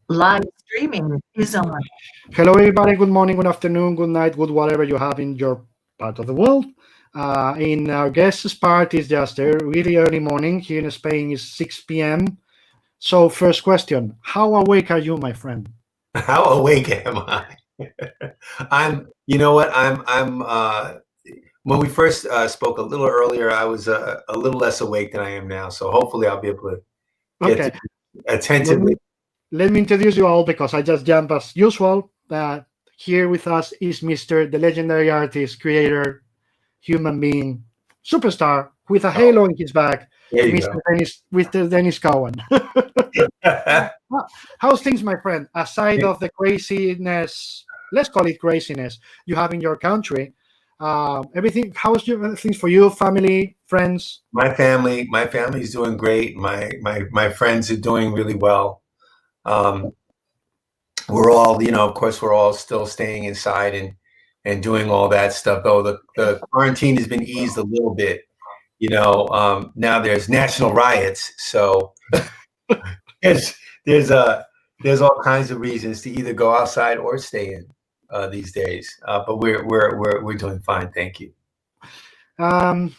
Live streaming is on. Hello, everybody. Good morning, good afternoon, good night, good whatever you have in your part of the world. In our guest's part is just a really early morning. Here in Spain is 6 p.m. So, first question: how awake are you, my friend? How awake am I? You know what? When we first spoke a little earlier, I was a little less awake than I am now. So hopefully I'll be able to get Okay, to let me, attentively. let me introduce you all because I just jumped as usual. Here with us is Mr. the legendary artist, creator, human being, superstar with a Oh, halo in his back, there you Mr. Dennis Cowan. go. How's things, my friend? Aside of the craziness, let's call it craziness, you have in your country, everything. How's things for you, family, friends? My family is doing great. My friends are doing really well. Um, we're all, of course, we're all still staying inside and doing all that stuff. Though the quarantine has been eased a little bit. Now there's national riots, so there's there's there's all kinds of reasons to either go outside or stay in these days. But we're doing fine, thank you. Um,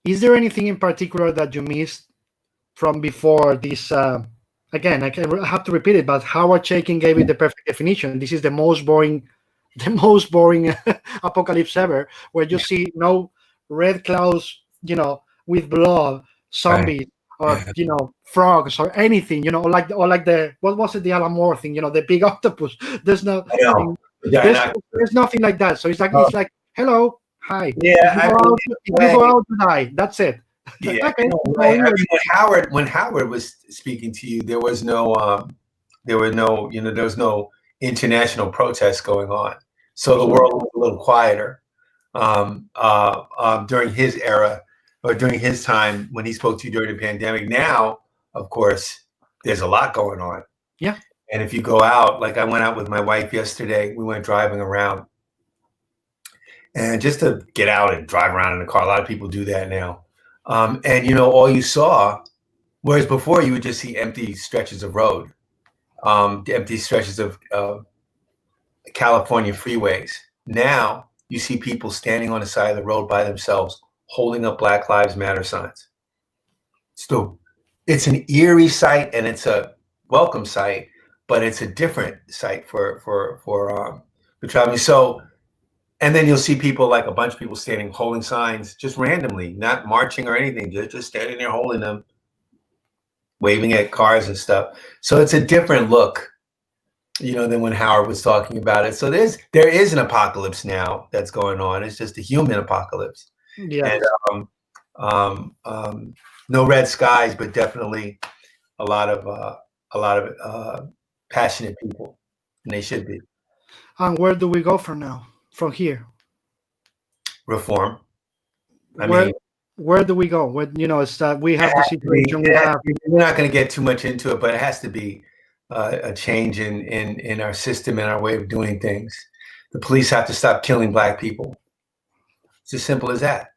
is there anything in particular that you missed from before this? Again, I have to repeat it, but Howard Chaykin gave it the perfect definition. This is the most boring, the most boring apocalypse ever, where you see no red clouds, with blood, Right. zombies, or frogs or anything, or like the what was it, the Alan Moore thing, the big octopus. There's no, I know. Yeah, there's there's nothing like that. So it's like hello, hi. yeah, If you I go mean, out, if you go out, you die. That's it. yeah, Okay. right. I mean, when Howard was speaking to you, there was no international protests going on, so the world was a little quieter during his era or during his time when he spoke to you during the pandemic. Now, of course, there's a lot going on, Yeah. and if you go out, like I went out with my wife yesterday, we went driving around, and just to get out and drive around in the car, a lot of people do that now. And all you saw, whereas before you would just see empty stretches of road, empty stretches of California freeways. Now you see people standing on the side of the road by themselves, holding up Black Lives Matter signs. So it's an eerie sight and it's a welcome sight, but it's a different sight for traveling. So, and then you'll see people, like a bunch of people standing holding signs just randomly, not marching or anything, just standing there holding them, waving at cars and stuff. So it's a different look, than when Howard was talking about it. So there is an apocalypse now that's going on. It's just a human apocalypse. Yeah. And no red skies, but definitely a lot of passionate people, and they should be. And where do we go from now? From here, Reform. I where mean, where do we go? When it's that we have the situation we have. we're not going to get too much into it, but it has to be a change in our system and our way of doing things. The police have to stop killing Black people. It's as simple as that.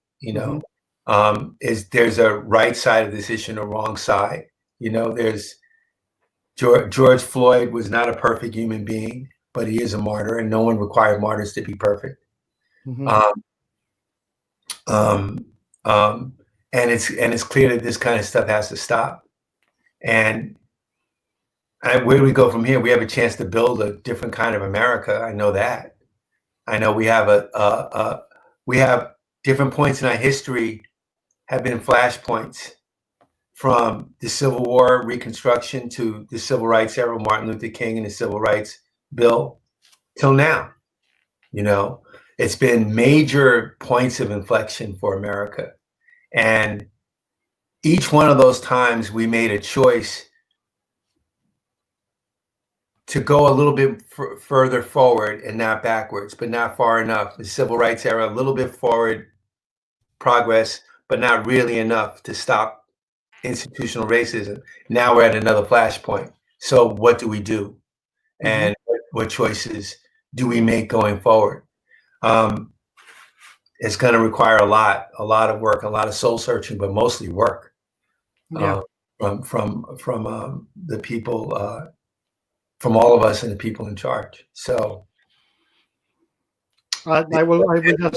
There's a right side of this issue and a wrong side. There's George Floyd was not a perfect human being, but he is a martyr, and no one required martyrs to be perfect. Mhm. And it's clear that this kind of stuff has to stop. And where do we go from here? We have a chance to build a different kind of America. I know that. I know we have different points in our history have been flashpoints, from the Civil War Reconstruction to the Civil Rights era, Martin Luther King and the Civil Rights Bill, till now. It's been major points of inflection for America. And each one of those times we made a choice to go a little bit further forward and not backwards, but not far enough. The Civil Rights era, a little bit forward progress, but not really enough to stop institutional racism. Now we're at another flashpoint. So what do we do? And what choices do we make going forward? It's going to require a lot of work, a lot of soul searching, but mostly work Yeah. from the people from all of us and the people in charge. So I will just.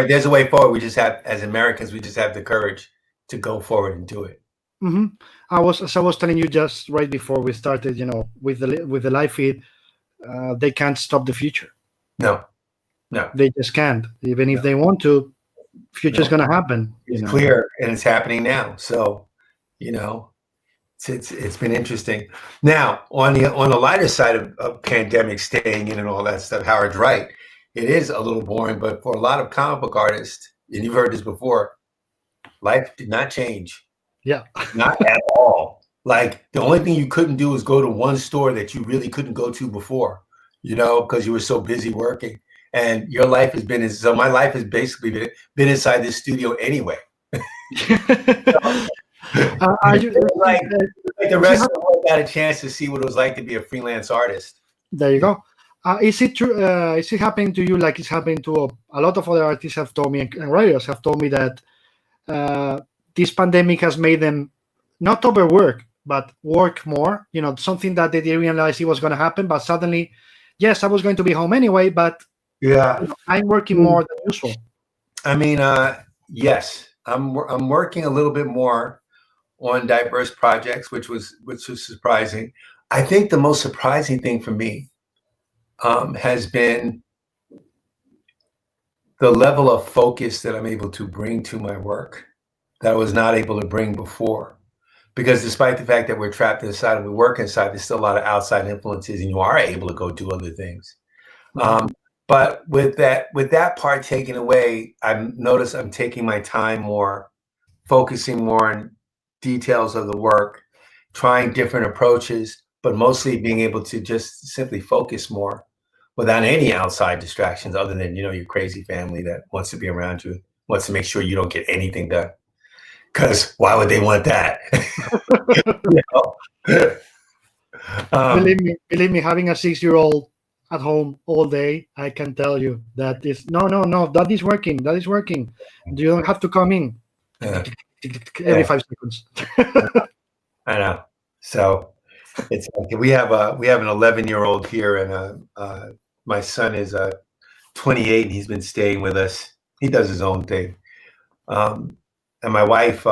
There's a way forward. We just have, as Americans, we just have the courage to go forward and do it. As I was telling you just right before we started, with the live feed, they can't stop the future. No, they just can't. Even if they want to, future's going to happen. It's clear, and it's happening now. So, it's been interesting. Now, on the lighter side of pandemic, staying in and all that stuff, Howard's right. It is a little boring, but for a lot of comic book artists, and you've heard this before, life did not change. Yeah. Not at all. Like, the only thing you couldn't do is go to one store that you really couldn't go to before, because you were so busy working. And your life has been, so my life has basically been inside this studio anyway. Like the rest of the world got a chance to see what it was like to be a freelance artist. There you go. Is it true? Is it happening to you like it's happening to a lot of other artists have told me, and writers have told me that this pandemic has made them not overwork, but work more? Something that they didn't realize it was going to happen, but suddenly, yes, I was going to be home anyway, but I'm working more than usual. I mean, yes, I'm working a little bit more on diverse projects, which was surprising. I think the most surprising thing for me has been the level of focus that I'm able to bring to my work that I was not able to bring before. Because despite the fact that we're trapped inside and we work inside, there's still a lot of outside influences, and you are able to go do other things. But with that part taken away, I've noticed I'm taking my time more, focusing more on details of the work, trying different approaches, but mostly being able to just simply focus more without any outside distractions other than, your crazy family that wants to be around you, wants to make sure you don't get anything done. Because why would they want that? Believe me, having a 6-year-old at home all day, I can tell you that is no, that is working. You don't have to come in every 5 seconds. I know. So it's like we have an 11-year-old here, and my son is 28, and he's been staying with us. He does his own thing. And my wife,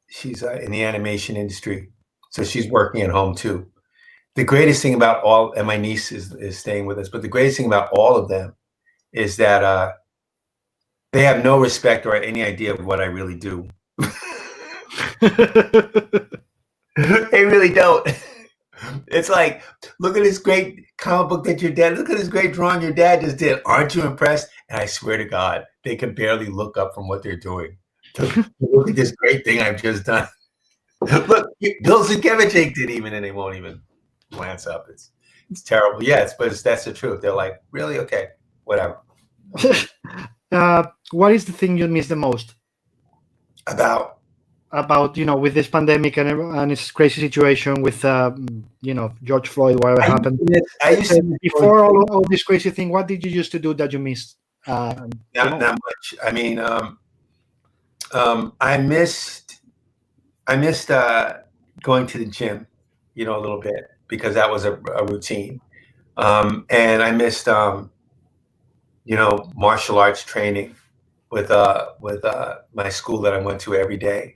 she's in the animation industry, so she's working at home too. The greatest thing about and my niece is staying with us, but the greatest thing about all of them is that they have no respect or any idea of what I really do. They really don't. It's like, look at this great comic book that look at this great drawing your dad just did. Aren't you impressed? And I swear to God, they can barely look up from what they're doing. Look at this great thing I've just done. Look, Bill Sienkiewicz did even, and they won't even glance up. It's terrible. Yeah, but that's the truth. They're like, really? Okay, whatever. What is the thing you miss the most about with this pandemic and this crazy situation with George Floyd, whatever happened? Before all this crazy thing, what did you used to do that you missed? Not much. I mean, I missed going to the gym, a little bit, because that was a routine. And I missed martial arts training with my school that I went to every day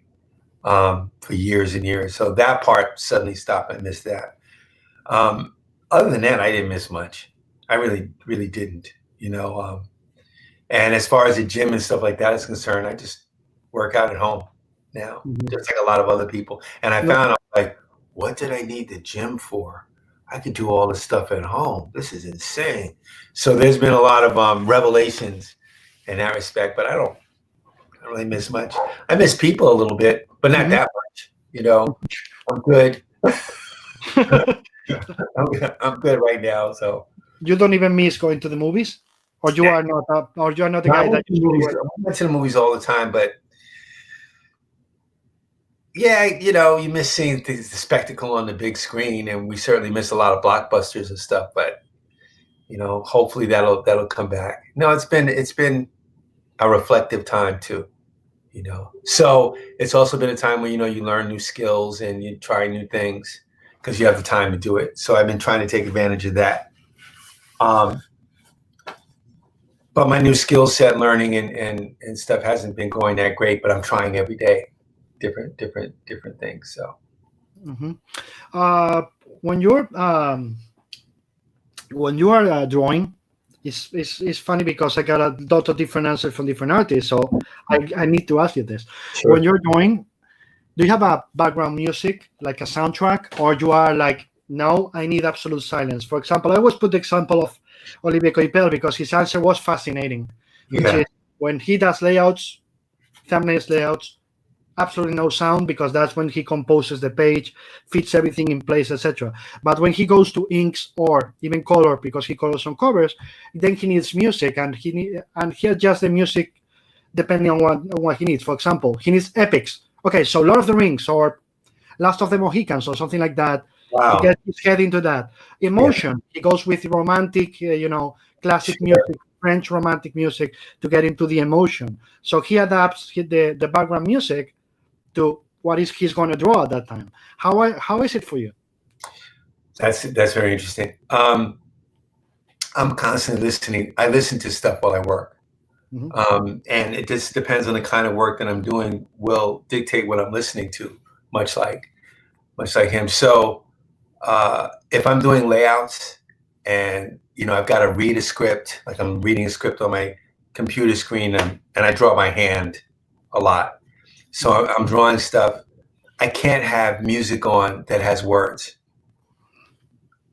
for years and years. So that part suddenly stopped. I missed that. Other than that, I didn't miss much. I really, really didn't, and as far as the gym and stuff like that is concerned, I just work out at home now, just like a lot of other people. And I found out, like, what did I need the gym for? I could do all this stuff at home. This is insane. So there's been a lot of revelations in that respect, but I don't really miss much. I miss people a little bit, but not that much. I'm good. I'm good right now. So you don't even miss going to the movies, or you are not the guy that I went to the movies all the time, but yeah, you miss seeing the spectacle on the big screen, and we certainly miss a lot of blockbusters and stuff. But hopefully that'll come back. No, it's been a reflective time too. So it's also been a time where you learn new skills and you try new things. because you have the time to do it. So I've been trying to take advantage of that. But my new skill set, learning and stuff hasn't been going that great, but I'm trying every day, different things. So when you are drawing, it's funny because I got a lot of different answers from different artists. So I need to ask you this. Sure. When you're drawing, do you have a background music, like a soundtrack, or you are like, no, I need absolute silence? For example, I always put the example of Olivier Coipel because his answer was fascinating. Which is when he does layouts, thumbnails layouts, absolutely no sound, because that's when he composes the page, fits everything in place, etc. But when he goes to inks or even color, because he colors on covers, then he needs music, and he adjusts the music depending on what he needs. For example, he needs epics. Okay, so Lord of the Rings or Last of the Mohicans or something like that. Wow. To get his head into that. Emotion, he goes with romantic, classic music, French romantic music to get into the emotion. So he adapts the background music to what he's going to draw at that time. How is it for you? That's very interesting. I'm constantly listening. I listen to stuff while I work. And it just depends on the kind of work that I'm doing will dictate what I'm listening to, much like him. So if I'm doing layouts and I've got to read a script, like I'm reading a script on my computer screen, and I draw by hand a lot. So I'm drawing stuff. I can't have music on that has words,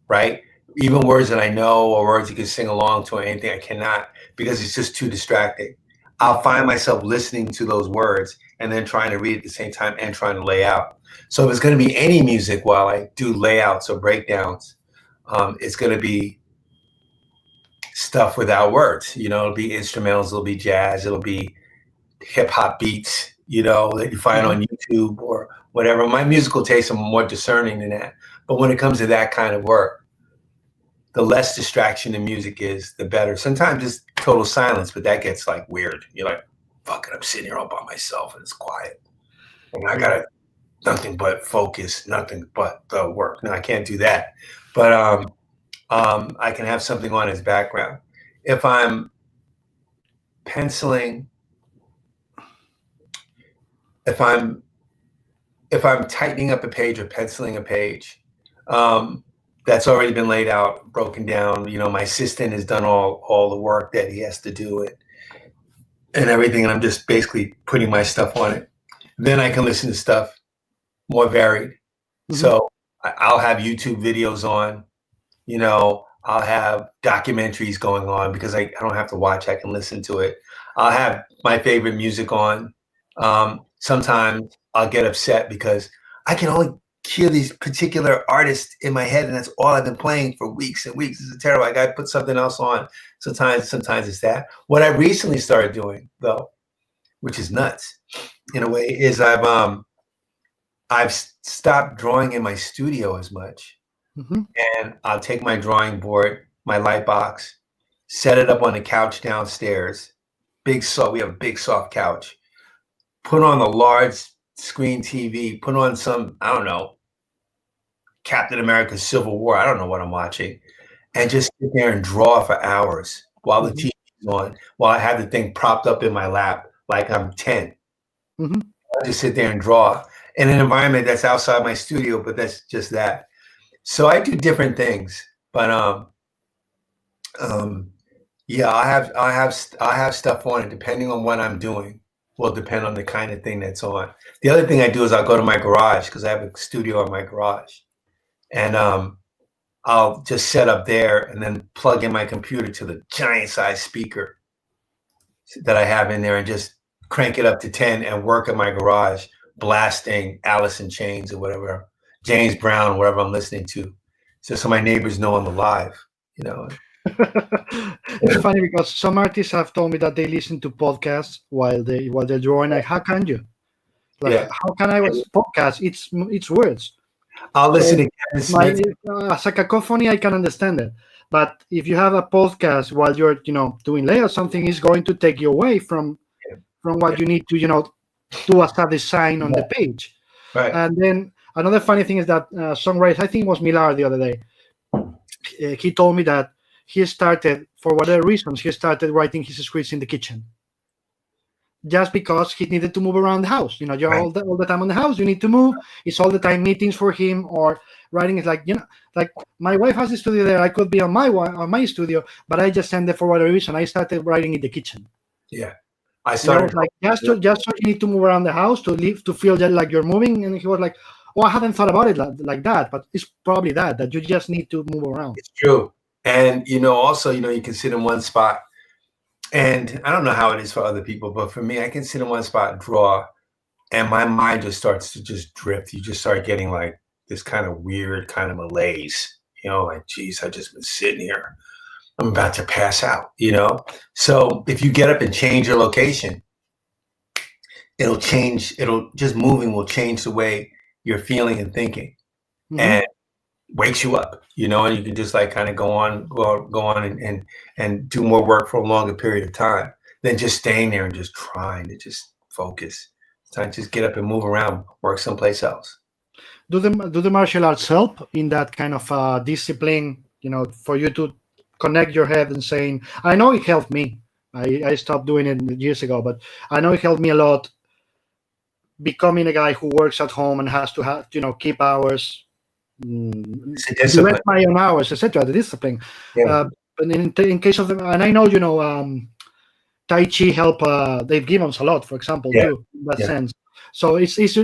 right? Even words that I know or words you can sing along to or anything, I cannot, because it's just too distracting. I'll find myself listening to those words and then trying to read at the same time and trying to lay out. So if it's going to be any music while I do layouts or breakdowns, it's going to be stuff without words. It'll be instrumentals, it'll be jazz, it'll be hip hop beats, that you find on YouTube or whatever. My musical tastes are more discerning than that. But when it comes to that kind of work, the less distraction the music is, the better. Sometimes it's total silence, but that gets like weird. You're like, fuck it, I'm sitting here all by myself and it's quiet. And I got nothing but focus, nothing but the work. No, I can't do that. But I can have something on as background. If I'm penciling, if I'm tightening up a page or penciling a page, that's already been laid out, broken down. My assistant has done all the work that he has to do and everything, and I'm just basically putting my stuff on it. Then I can listen to stuff more varied. So I'll have YouTube videos on, I'll have documentaries going on because I don't have to watch, I can listen to it. I'll have my favorite music on. Sometimes I'll get upset because I can only hear these particular artists in my head, and that's all I've been playing for weeks and weeks. This is terrible. I got to put something else on. Sometimes it's that. What I recently started doing, though, which is nuts in a way, is I've stopped drawing in my studio as much, and I'll take my drawing board, my light box, set it up on the couch downstairs. We have a big soft couch. Put on a large screen TV. Put on some, I don't know, Captain America Civil War. I don't know what I'm watching, and just sit there and draw for hours while the TV is on, while I have the thing propped up in my lap like I'm 10. I just sit there and draw in an environment that's outside my studio, but that's just that. So I do different things, but yeah, I have stuff on it depending on what I'm doing. Will depend on the kind of thing that's on. The other thing I do is I'll go to my garage because I have a studio in my garage, and I'll just set up there and then plug in my computer to the giant size speaker that I have in there and just crank it up to 10 and work in my garage, blasting Alice in Chains or whatever, James Brown, whatever I'm listening to, so my neighbors know I'm alive, It's funny because some artists have told me that they listen to podcasts while they're drawing. Like, how can you? How can I watch podcast? It's words. I'll listen to Kevin Smith. As a cacophony, I can understand it. But if you have a podcast while you're doing layout, something is going to take you away from what you need to do as a design on the page. Right. And then Another funny thing is that songwriter, I think it was Millar the other day. He told me that he started, for whatever reasons, he started writing his scripts in the kitchen, just because he needed to move around the house. You're Right. all the time on the house. You need to move. It's all the time meetings for him, or writing is like, like my wife has a studio there. I could be on my studio, but I just send it for whatever reason. I started writing in the kitchen. Yeah. I And I started was like, just so you need to move around the house to live, to feel that like you're moving. And he was like, oh, I hadn't thought about it like that, but it's probably that you just need to move around. It's true. And also, you can sit in one spot. And I don't know how it is for other people, but for me, I can sit in one spot and draw, and my mind just starts to just drift. You just start getting like this kind of weird kind of malaise, like, geez, I just been sitting here. I'm about to pass out, So if you get up and change your location, just moving will change the way you're feeling and thinking, and wakes you up, and you can just like kind of go on and do more work for a longer period of time than just staying there and just trying to just focus. Time to just get up and move around, work someplace else. Do the martial arts help in that kind of discipline, for you to connect your head and saying, I know it helped me. I stopped doing it years ago, but I know it helped me a lot, becoming a guy who works at home and has to keep hours, my own hours, etc. The discipline. Yeah. But in case of and I know Tai Chi help Dave Gibbons a lot, for example, too, in that sense. So is this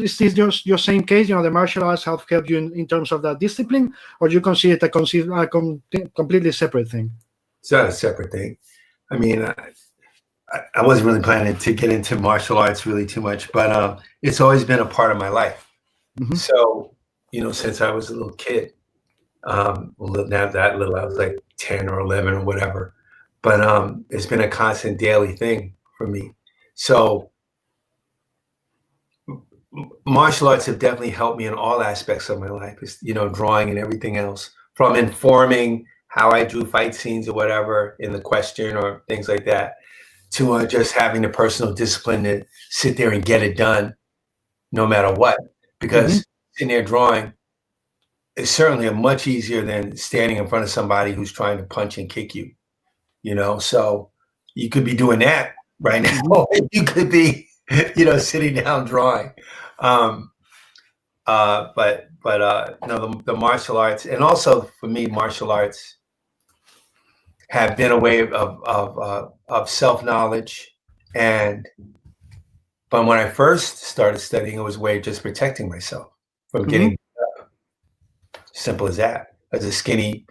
your same case? The martial arts have helped you in terms of that discipline, or do you consider it a completely separate thing? It's not a separate thing. I mean, I wasn't really planning to get into martial arts really too much, but it's always been a part of my life. So, since I was a little kid, well, not that little, I was like 10 or 11 or whatever, but it's been a constant daily thing for me. So martial arts have definitely helped me in all aspects of my life, drawing and everything else, from informing how I drew fight scenes or whatever in the question or things like that, to just having the personal discipline to sit there and get it done no matter what, because sitting there drawing is certainly much easier than standing in front of somebody who's trying to punch and kick you, so you could be doing that right now. You could be, sitting down drawing. No, the martial arts, and also for me, martial arts have been a way of self-knowledge. But when I first started studying, it was a way of just protecting myself from getting up. Simple as that. As a skinny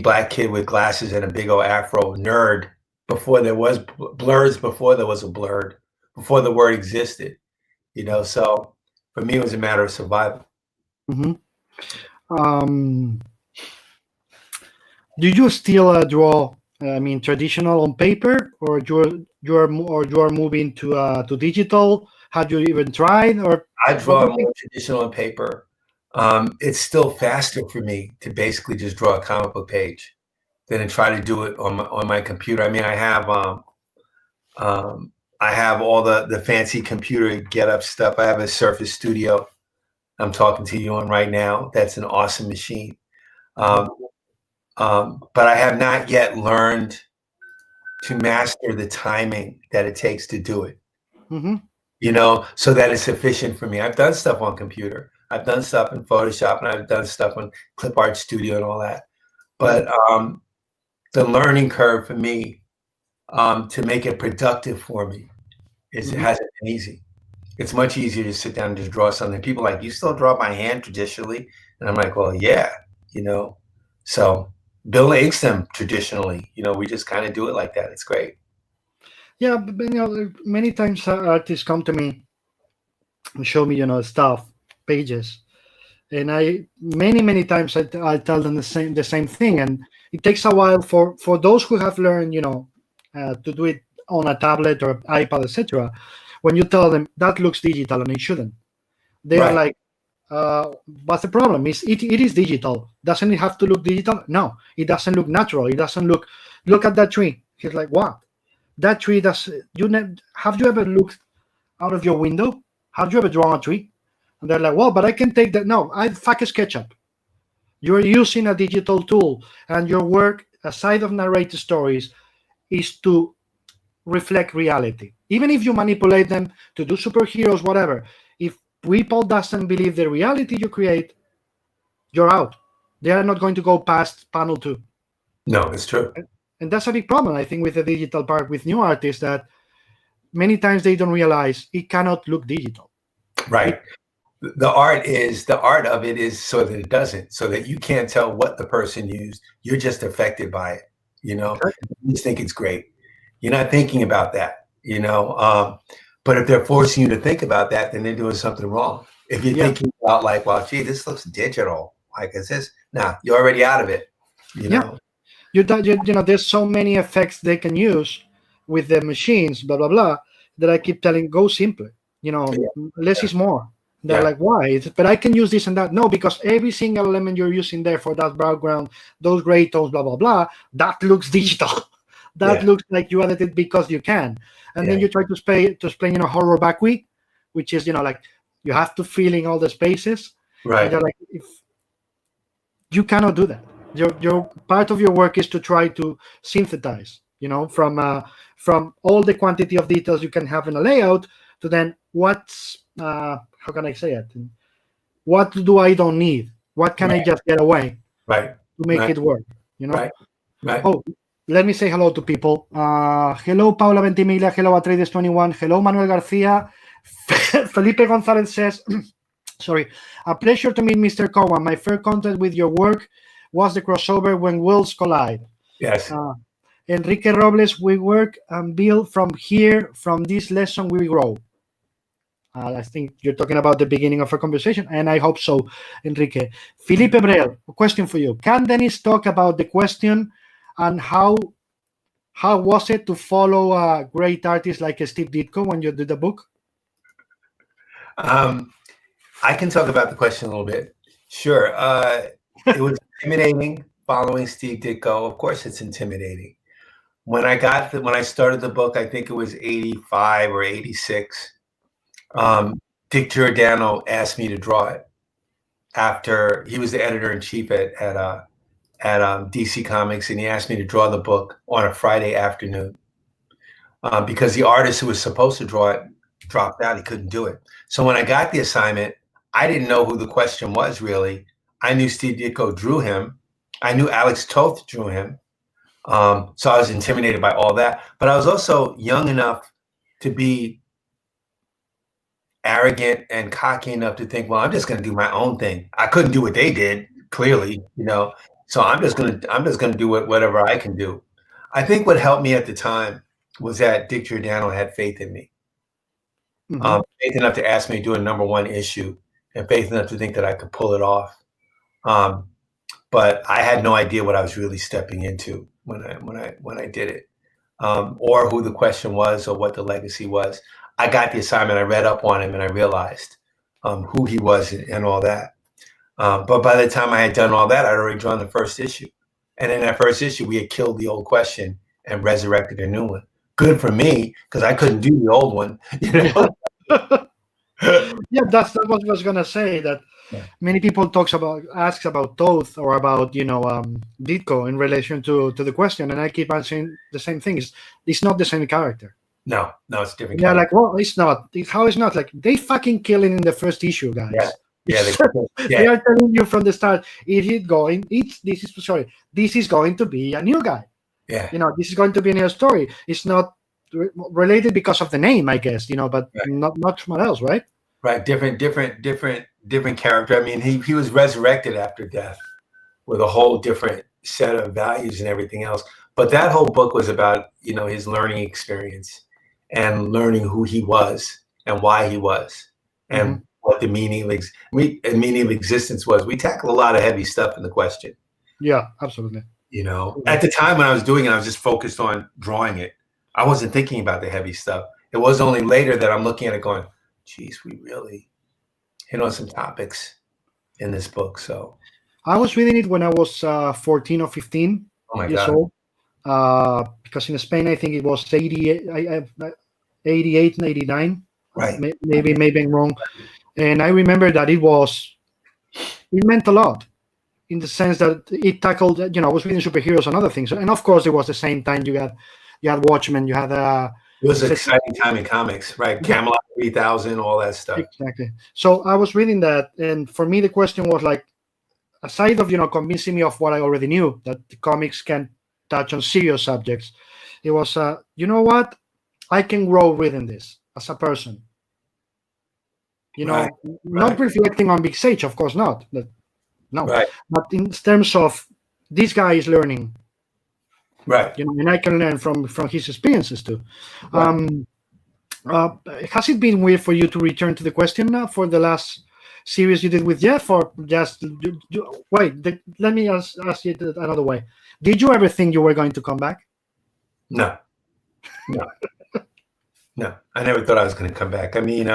black kid with glasses and a big old afro, nerd, before there was blurs, before there was a blurred, before the word existed, so for me, it was a matter of survival. Do you still draw? Traditional on paper, or you're moving to digital? Have you even tried? Or I draw more traditional on paper. It's still faster for me to basically just draw a comic book page than to try to do it on my computer. I mean, I have all the fancy computer get up stuff. I have a Surface Studio I'm talking to you on right now. That's an awesome machine. But I have not yet learned to master the timing that it takes to do it, so that it's efficient for me. I've done stuff on computer. I've done stuff in Photoshop, and I've done stuff on Clip Art Studio and all that. But the learning curve for me, to make it productive for me, it hasn't been easy. It's much easier to sit down and just draw something. People are like, you still draw by hand traditionally? And I'm like, well, yeah, So Bill inks them traditionally. We just kind of do it like that. It's great. Yeah, but many times artists come to me and show me, stuff, pages, and many times I tell them the same thing, and it takes a while for those who have learned, to do it on a tablet or iPad, etc. When you tell them that looks digital and it shouldn't, they are like, what's the problem? It is digital. Doesn't it have to look digital? No, it doesn't look natural. It doesn't look at that tree. He's like, what? That tree have you ever looked out of your window? Have you ever drawn a tree? And they're like, well, but I can take that. No, fuck SketchUp. You're using a digital tool, and your work, aside of narrated stories, is to reflect reality. Even if you manipulate them to do superheroes, whatever, if people doesn't believe the reality you create, you're out. They are not going to go past panel 2. No, it's true. And that's a big problem, I think, with the digital part, with new artists, that many times they don't realize it cannot look digital. Right. The art of it is so that it doesn't, so that you can't tell what the person used. You're just affected by it. You just think it's great. You're not thinking about that, but if they're forcing you to think about that, then they're doing something wrong. If you're thinking about like, well, gee, this looks digital. Like, is this? Nah, you're already out of it. There's so many effects they can use with the machines, blah, blah, blah, that I keep telling, go simpler. Less is more. They're like, why? But I can use this and that. No, because every single element you're using there for that background, those gray tones, blah, blah, blah, that looks digital. That looks like you added it because you can. And then you try to explain, horror backweek, which is, like, you have to fill in all the spaces. Right. And they're like, if you cannot do that. Your part of your work is to try to synthesize, from all the quantity of details you can have in a layout to then what's how can I say it? What do I don't need? What can I just get away? Right. To make it work, Right. Oh, let me say hello to people. Hello, Paula Ventimiglia. Hello, Atreides21. Hello, Manuel Garcia. Felipe Gonzalez says, sorry, a pleasure to meet Mr. Cowan. My first contact with your work was the crossover When Worlds Collide. Yes. Enrique Robles, we work and build from here. From this lesson, we grow. I think you're talking about the beginning of our conversation, and I hope so, Enrique. Felipe Brel, a question for you. Can Dennis talk about the question and how was it to follow a great artist like Steve Ditko when you did the book? I can talk about the question a little bit. Sure. It was intimidating following Steve Ditko. Of course, it's intimidating. When I started the book, I think it was 85 or 86. Dick Giordano asked me to draw it after he was the editor-in-chief at DC Comics, and he asked me to draw the book on a Friday afternoon because the artist who was supposed to draw it dropped out. He couldn't do it. So when I got the assignment, I didn't know who the question was really. I knew Steve Ditko drew him. I knew Alex Toth drew him. So I was intimidated by all that. But I was also young enough to be arrogant and cocky enough to think, well, I'm just going to do my own thing. I couldn't do what they did, clearly, So I'm just going to do whatever I can do. I think what helped me at the time was that Dick Giordano had faith in me. Faith enough to ask me to do a #1 issue, and faith enough to think that I could pull it off. But I had no idea what I was really stepping into when I did it, or who the question was or what the legacy was. I got the assignment, I read up on him, and I realized who he was and all that. But by the time I had done all that, I'd already drawn the first issue. And in that first issue, we had killed the old question and resurrected a new one. Good for me, because I couldn't do the old one. Yeah, that's what I was gonna say. That many people asks about Toth or about Ditko in relation to the question, and I keep answering the same thing. It's not the same character. No, it's different. Yeah, like, well, it's not. How it's not? Like, they fucking kill it in the first issue, guys. Yeah. They are telling you from the start, this is going to be a new guy. Yeah. This is going to be a new story. It's not related because of the name, I guess, but not much more else, right? Right. Different character. I mean, he was resurrected after death with a whole different set of values and everything else. But that whole book was about, his learning experience and learning who he was and why he was and what the meaning of existence was. We tackle a lot of heavy stuff in the question. Yeah, absolutely. At the time when I was doing it, I was just focused on drawing it. I wasn't thinking about the heavy stuff. It was only later that I'm looking at it going, geez, we really hit on some topics in this book. So I was reading it when I was 14 or 15 years old. Because in Spain, I think it was 88 and 89. Right. Maybe I'm wrong. And I remember that it meant a lot in the sense that it tackled, I was reading superheroes and other things. And of course, it was the same time you had Watchmen, you had it was an exciting time in comics, right? Camelot 3000, all that stuff. Exactly. So I was reading that, and for me, the question was like, aside of convincing me of what I already knew, that the comics can touch on serious subjects, it was you know what, I can grow reading this as a person. Right. Not reflecting on big sage, of course not. No, right. But in terms of this guy is learning, right? And I can learn from his experiences too. Right. Has it been weird for you to return to the question for the last series you did with Jeff, or just wait? Let me ask you another way. Did you ever think you were going to come back? No. No. I never thought I was going to come back. I mean,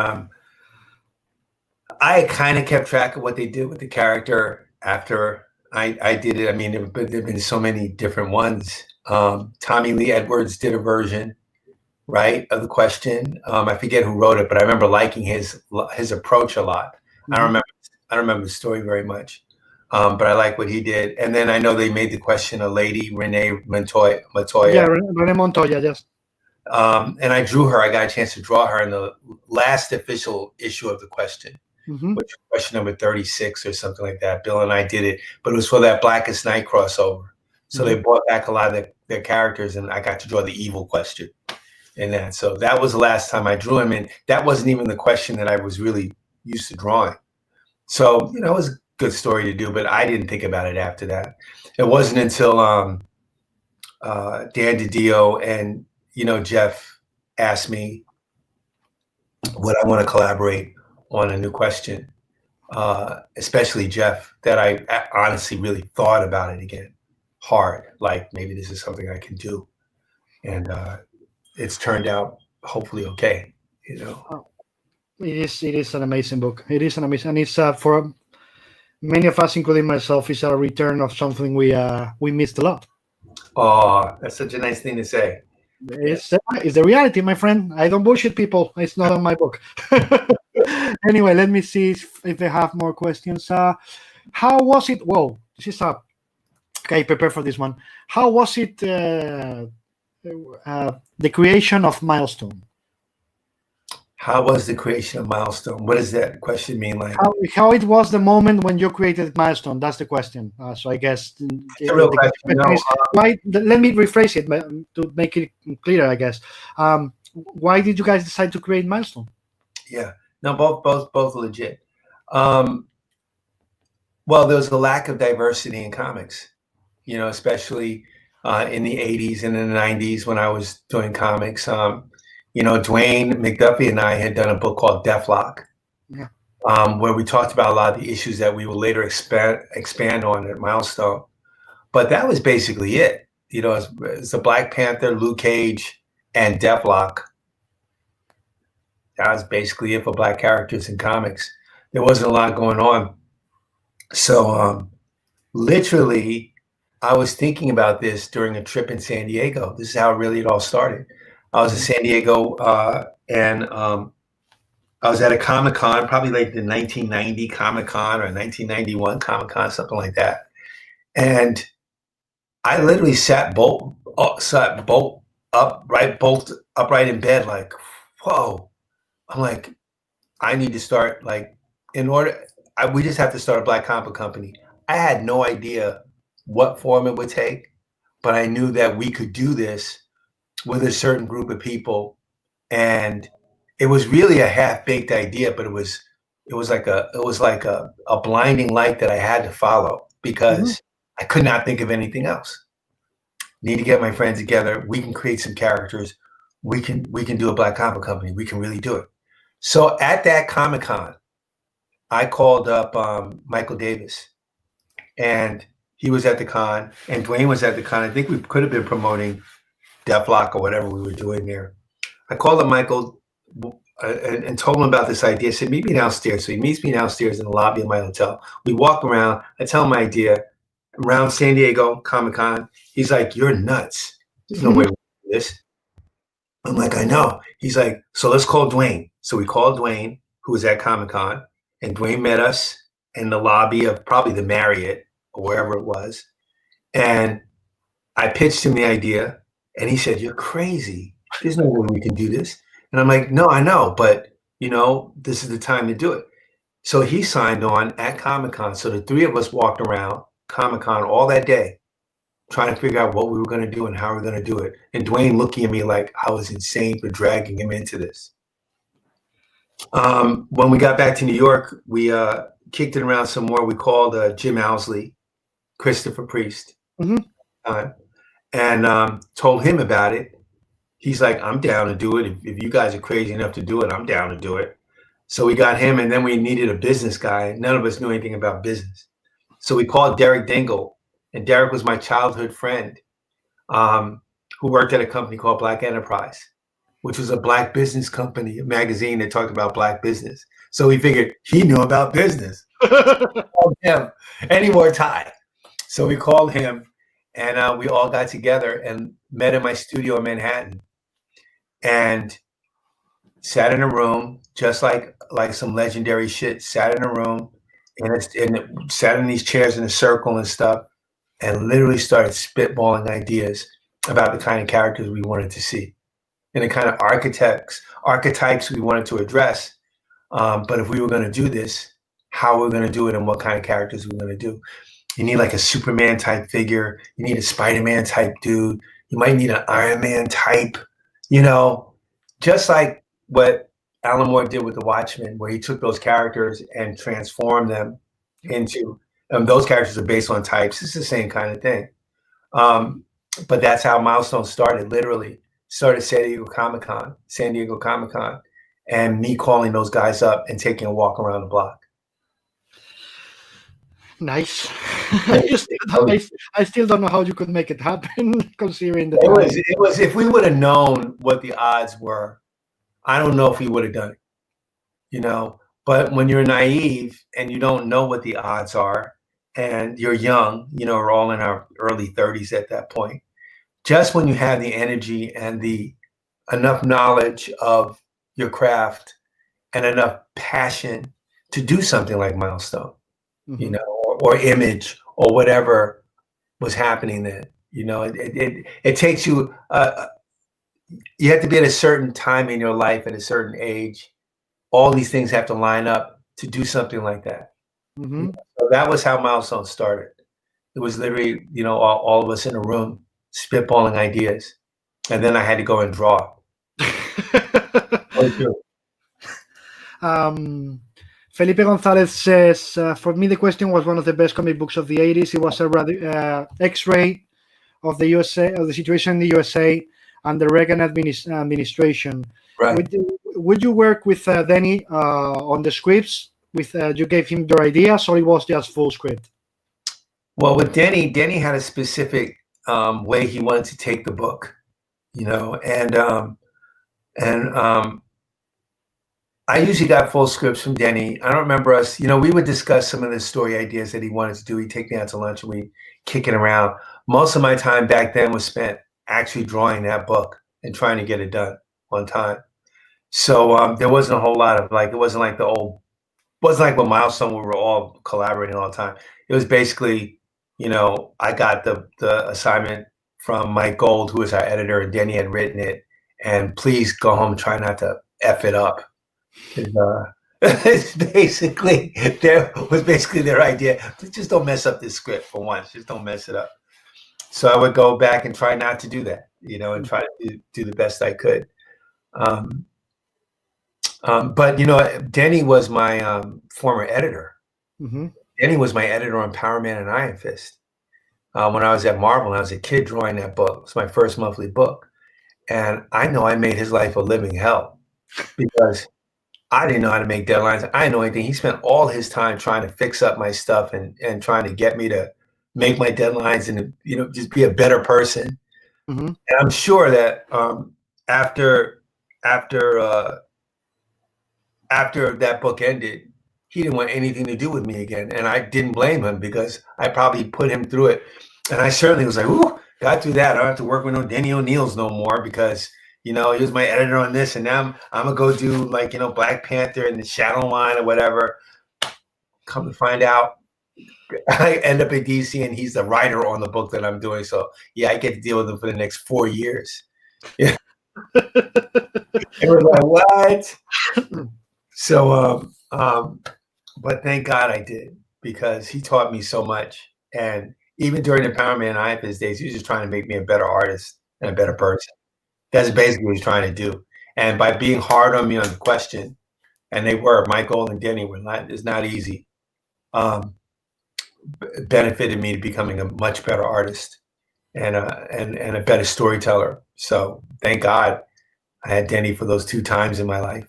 I kind of kept track of what they did with the character after I did it. I mean, there have been so many different ones. Tommy Lee Edwards did a version, right, of the question. I forget who wrote it, but I remember liking his approach a lot. Mm-hmm. I don't remember the story very much, but I like what he did. And then I know they made the question a lady, Renee Montoya. Yeah, Renee Montoya, yes. And I drew her. I got a chance to draw her in the last official issue of the question, which was question number 36 or something like that. Bill and I did it, but it was for that Blackest Night crossover. So they brought back a lot of their characters, and I got to draw the evil question in that. So that was the last time I drew him, and that wasn't even the question that I was really used to drawing. So, it was a good story to do, but I didn't think about it after that. It wasn't until Dan DiDio and, Jeff asked me would I want to collaborate on a new question, especially Jeff, that I honestly really thought about it again hard. Like, maybe this is something I can do. And it's turned out hopefully okay, It is an amazing book. It is an amazing, and it's for many of us, including myself, it's a return of something we missed a lot. Oh, that's such a nice thing to say. It's the reality, my friend. I don't bullshit people. It's not on my book. Anyway, let me see if they have more questions. How was it? Whoa, this is up. Okay, prepare for this one. How was it? The creation of Milestone. How was the creation of Milestone? What does that question mean? Like how it was the moment when you created Milestone? That's the question. So I guess the real question is, why? Let me rephrase it to make it clearer. I guess. Why did you guys decide to create Milestone? Yeah, no, both legit. Well, there was a lack of diversity in comics, especially in the 80s and in the 90s when I was doing comics. Dwayne McDuffie and I had done a book called Deathlok, where we talked about a lot of the issues that we will later expand on at Milestone. But that was basically it. It's the Black Panther, Luke Cage, and Deathlok. That was basically it for Black characters in comics. There wasn't a lot going on. So literally, I was thinking about this during a trip in San Diego. This is how it all started. I was in San Diego, and I was at a Comic-Con, probably like the 1990 Comic-Con or 1991 Comic-Con, something like that. And I literally sat bolt upright in bed, like, whoa. I'm like, I need to start, like, we just have to start a Black comic company. I had no idea what form it would take, but I knew that we could do this with a certain group of people, and it was really a half-baked idea, but it was like a blinding light that I had to follow because I could not think of anything else. Need to get my friends together. We can create some characters. We can do a Black comic company. We can really do it. So at that Comic-Con, I called up Michael Davis, and he was at the con, and Dwayne was at the con. I think we could have been promoting Deathlok or whatever we were doing there. I called up Michael and told him about this idea. I said, meet me downstairs. So he meets me downstairs in the lobby of my hotel. We walk around. I tell him my idea. Around San Diego Comic-Con, he's like, you're nuts. There's no way we can do this. I'm like, I know. He's like, so let's call Dwayne. So we called Dwayne, who was at Comic-Con, and Dwayne met us in the lobby of probably the Marriott or wherever it was. And I pitched him the idea, and he said, "You're crazy. There's no way we can do this." And I'm like, "No, I know, but this is the time to do it." So he signed on at Comic-Con. So the three of us walked around Comic-Con all that day, trying to figure out what we were going to do and how we were going to do it. And Dwayne looking at me like I was insane for dragging him into this. When we got back to New York, we kicked it around some more. We called Jim Owsley, Christopher Priest, and told him about it. He's like, "I'm down to do it. If you guys are crazy enough to do it, I'm down to do it." So we got him, and then we needed a business guy. None of us knew anything about business. So we called Derek Dingle, and Derek was my childhood friend who worked at a company called Black Enterprise, which was a black business company, a magazine that talked about black business. So we figured he knew about business. Called him, and he wore a tie. So we called him, and we all got together and met in my studio in Manhattan, and sat in a room, just like some legendary shit. Sat in a room, and sat in these chairs in a circle and stuff, and literally started spitballing ideas about the kind of characters we wanted to see, and the kind of archetypes we wanted to address. But if we were going to do this, how we're going to do it, and what kind of characters we're going to do. You need like a Superman type figure. You need a Spider-Man type dude. You might need an Iron Man type, just like what Alan Moore did with The Watchmen, where he took those characters and transformed them into, those characters are based on types. It's the same kind of thing. But that's how Milestone started, literally. Started San Diego Comic-Con, and me calling those guys up and taking a walk around the block. Nice. I still don't know how you could make it happen, considering the it was if we would have known what the odds were, I don't know if we would have done it, but when you're naive and you don't know what the odds are, and you're young, we're all in our early 30s at that point, just when you have the energy and the enough knowledge of your craft and enough passion to do something like Milestone, or Image, or whatever was happening then. It takes you, you have to be at a certain time in your life, at a certain age. All these things have to line up to do something like that. So that was how Milestone started. It was literally, all of us in a room spitballing ideas, and then I had to go and draw. Felipe Gonzalez says, for me, The Question was one of the best comic books of the 80s. It was a X-ray of the USA, of the situation in the USA and the Reagan administration. Right. Would you work with Denny on the scripts? You gave him your ideas, or it was just full script? Well, with Denny had a specific way he wanted to take the book, and I usually got full scripts from Denny. I don't remember us, we would discuss some of the story ideas that he wanted to do. He'd take me out to lunch and we'd kick it around. Most of my time back then was spent actually drawing that book and trying to get it done on time. So there wasn't a whole lot of it wasn't like with Milestone where we were all collaborating all the time. It was basically, I got the assignment from Mike Gold, who was our editor, and Denny had written it, and please go home and try not to F it up. It's basically their idea. Just don't mess up this script for once. Just don't mess it up. So I would go back and try not to do that, and try to do the best I could. But Denny was my former editor. Denny was my editor on Power Man and Iron Fist. When I was at Marvel, and I was a kid drawing that book. It was my first monthly book, and I know I made his life a living hell because I didn't know how to make deadlines. I didn't know anything. He spent all his time trying to fix up my stuff and trying to get me to make my deadlines and just be a better person. And I'm sure that after that book ended, he didn't want anything to do with me again, and I didn't blame him because I probably put him through it. And I certainly was like, "Ooh, got through that. I don't have to work with no Danny ONeills no more because." He was my editor on this, and now I'm gonna go do Black Panther and the Shadow line or whatever. come to find out, I end up at DC, and he's the writer on the book that I'm doing. So yeah, I get to deal with him for the next 4 years. Yeah, it was like what? So, but thank God I did, because he taught me so much. And even during the Power Man IFS days, he was just trying to make me a better artist and a better person. That's basically what he's trying to do. And by being hard on me on the question, and they were, Michael and Denny were not, it's not easy, benefited me to becoming a much better artist and a better storyteller. So thank God I had Denny for those 2 times in my life.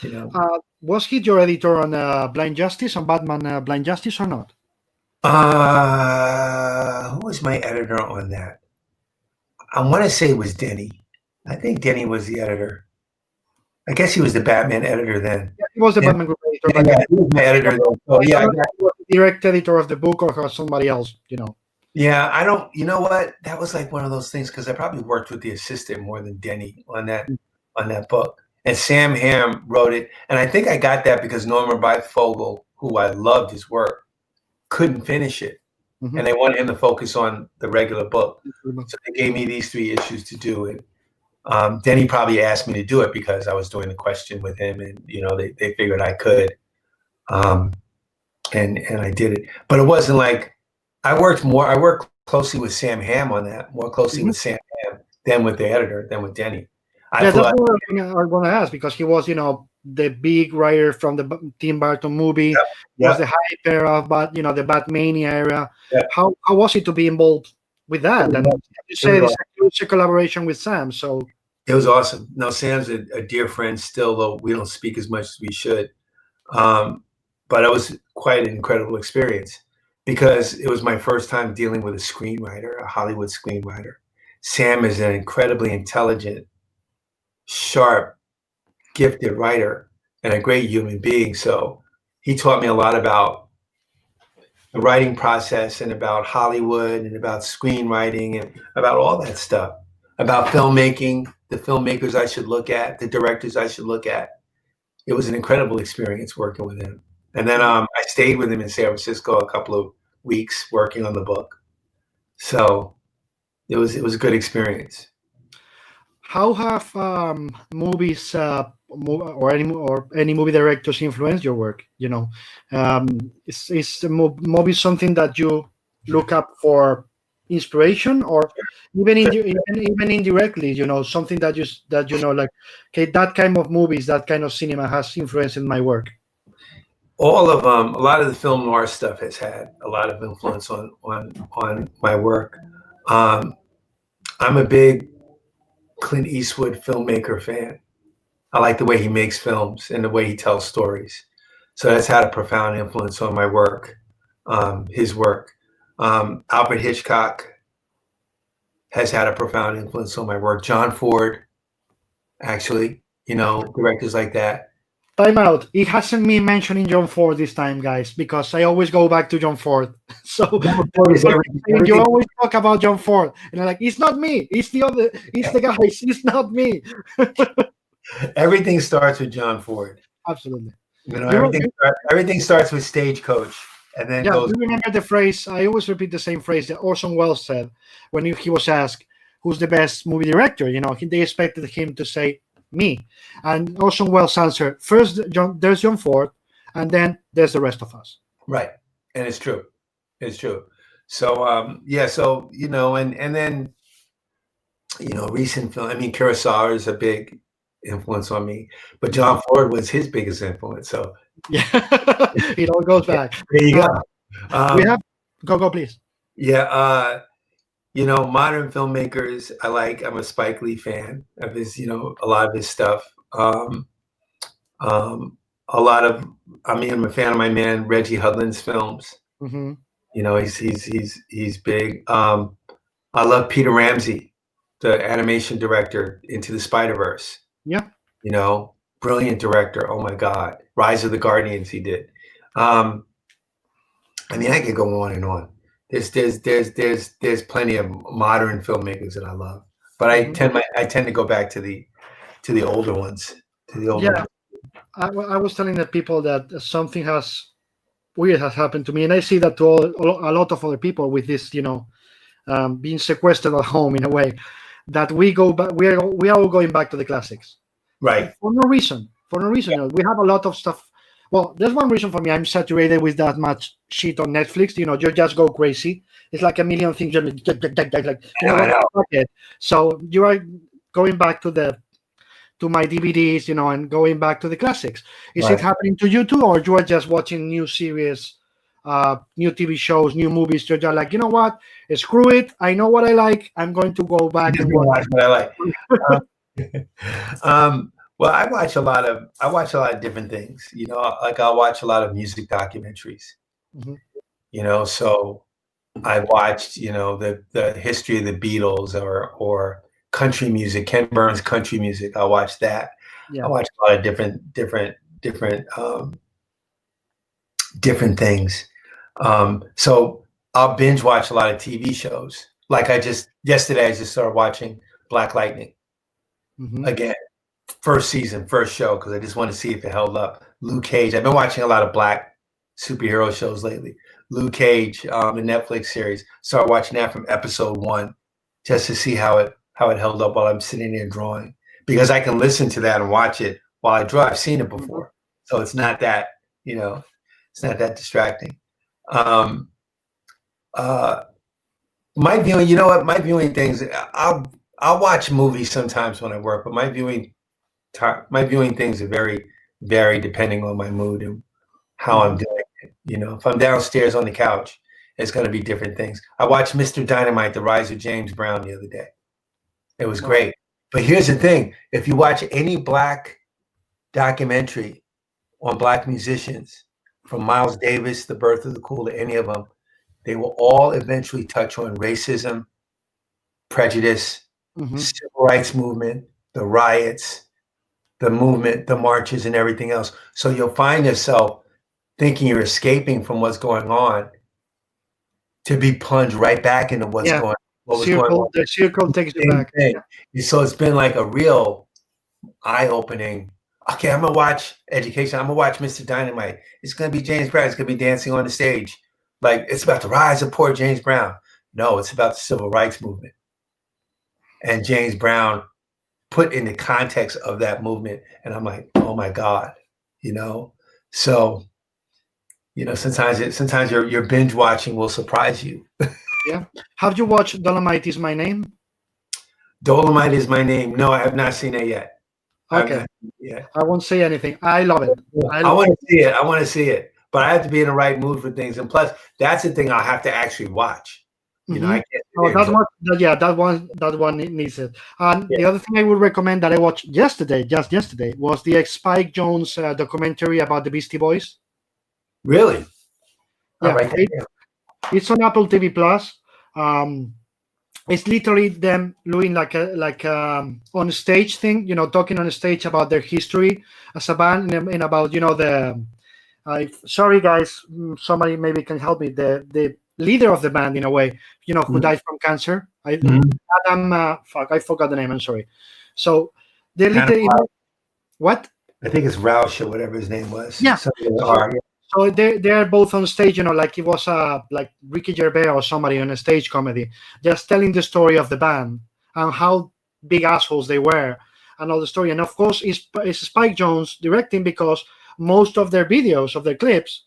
You know, was he your editor on Blind Justice, on Batman Blind Justice, or not? Who was my editor on that? I want to say it was Denny. I think Denny was the editor. I guess he was the Batman editor then. Yeah, he was the Batman group editor. Yeah, he was my editor then. So yeah, he was the direct editor of the book, or somebody else, you know. Yeah, I don't. You know what? That was like one of those things, because I probably worked with the assistant more than Denny on that book. And Sam Ham wrote it, and I think I got that because Norman Bifogel, who I loved his work, couldn't finish it, and they wanted him to focus on the regular book. So they gave me these 3 issues to do it. Denny probably asked me to do it because I was doing the question with him, and you know they figured I could, and I did it. But it wasn't like I worked closely with Sam Ham on that, more closely with Sam Ham than with the editor, than with Denny. That's what I'm going to ask, because he was, you know, the big writer from the Tim Burton movie. Was the hype era, but you know, the Batmania era. How was it to be involved with that? And you say it's a collaboration with Sam, so it was awesome. No, Sam's a dear friend still, though we don't speak as much as we should. But it was quite an incredible experience, because it was my first time dealing with a screenwriter, a Hollywood screenwriter. Sam is an incredibly intelligent, sharp, gifted writer and a great human being. So he taught me a lot about the writing process, and about Hollywood, and about screenwriting, and about all that stuff, about filmmaking, the filmmakers I should look at, the directors I should look at. It was an incredible experience working with him. And then I stayed with him in San Francisco a couple of weeks working on the book. So it was a good experience. How have movies or any movie directors influenced your work? You know, is the movie something that you look up for inspiration, or even indirectly? You know, something that you know, like, okay, that kind of movies, that kind of cinema has influenced in my work. All of a lot of the film noir stuff has had a lot of influence on my work. I'm a big Clint Eastwood filmmaker fan. I like the way he makes films and the way he tells stories. So that's had a profound influence on my work, his work. Alfred Hitchcock has had a profound influence on my work. John Ford, actually, you know, directors like that. Time out. It hasn't been mentioning John Ford this time, guys, because I always go back to John Ford. So you always talk about John Ford, and I'm like, it's not me. It's the other. It's the guys. It's not me. Everything starts with John Ford. Absolutely. You know, everything starts with Stagecoach, and then goes. Do you remember the phrase? I always repeat the same phrase that Orson Welles said when he was asked who's the best movie director. You know, they expected him to say me, and Orson Welles answered first. There's John Ford, and then there's the rest of us. Right, and it's true. It's true. So so you know, and then you know, recent film. I mean, Kurosawa is a big influence on me, but John Ford was his biggest influence. So yeah, it all goes back. There you go. We have go please. Yeah. You know, modern filmmakers I like. I'm a Spike Lee fan of his, you know, a lot of his stuff. I'm a fan of my man Reggie Hudlin's films. Mm-hmm. You know, he's big. I love Peter Ramsey, the animation director, Into the Spider-Verse. Yeah. You know, brilliant director. Oh my God. Rise of the Guardians he did. I mean, I could go on and on. There's plenty of modern filmmakers that I love, but I tend to go back to the older ones. To the older ones. I was telling the people that something has weird has happened to me, and I see that to a lot of other people with this, being sequestered at home in a way, that we go back. We are all going back to the classics, Right. for no reason. For no reason. We have a lot of stuff. Well, there's one reason for me. I'm saturated with that much shit on Netflix. You just go crazy. It's like a million things. Like, I know. So you are going back to my DVDs, and going back to the classics. Is it happening to you too, or you are just watching new series, new TV shows, new movies? You're just like, you know what? Screw it. I know what I like. I'm going to go back and watch what I like. Well, I watch a lot of different things. Like I'll watch a lot of music documentaries. Mm-hmm. So I watched, the history of the Beatles or country music, Ken Burns country music. I watched that. Yeah. I watched a lot of different things. So I'll binge watch a lot of TV shows. Like yesterday I just started watching Black Lightning again, first season, first show, because I just want to see if it held up. Luke Cage. I've been watching a lot of black superhero shows lately. Luke Cage, the Netflix series. Started watching that from episode 1 just to see how it held up while I'm sitting there drawing, because I can listen to that and watch it while I draw. I've seen it before, so it's not that it's not that distracting. My viewing, my viewing things. I'll watch movies sometimes when I work, but my viewing things are very varied depending on my mood and how I'm doing it. If I'm downstairs on the couch, it's going to be different things. I watched Mr. Dynamite: The Rise of James Brown the other day. It was great. But here's the thing: if you watch any black documentary on black musicians, from Miles Davis, The Birth of the Cool, to any of them, they will all eventually touch on racism, prejudice, civil rights movement, the riots, the movement, the marches, and everything else. So you'll find yourself thinking you're escaping from what's going on to be plunged right back into what was going on. The circle takes you back. So it's been like a real eye-opening. Okay, I'm going to watch Education. I'm going to watch Mr. Dynamite. It's going to be James Brown. It's going to be dancing on the stage. Like, it's about the rise of poor James Brown. No, it's about the civil rights movement. And James Brown put in the context of that movement. And I'm like, oh my God, So, sometimes your binge watching will surprise you. Yeah. Have you watched Dolomite Is My Name? Dolomite Is My Name. No, I have not seen it yet. Okay. I won't say anything. I love it. I want to see it. I want to see it. But I have to be in the right mood for things. And plus, that's the thing I'll have to actually watch. I can't. That one needs it. And the other thing I would recommend that I watched just yesterday, was the Spike Jonze documentary about the Beastie Boys. Really? Yeah. It's on Apple TV Plus. It's literally them doing like on stage thing, talking on stage about their history as a band and about sorry guys, somebody maybe can help me. The leader of the band, in a way, who died from cancer. Adam, I forgot the name. I'm sorry. So they literally what? I think it's Roush or whatever his name was. Yeah. So they're both on stage, like it was like Ricky Gervais or somebody on a stage comedy, just telling the story of the band and how big assholes they were and all the story. And of course, it's Spike Jonze directing, because most of their videos, of their clips,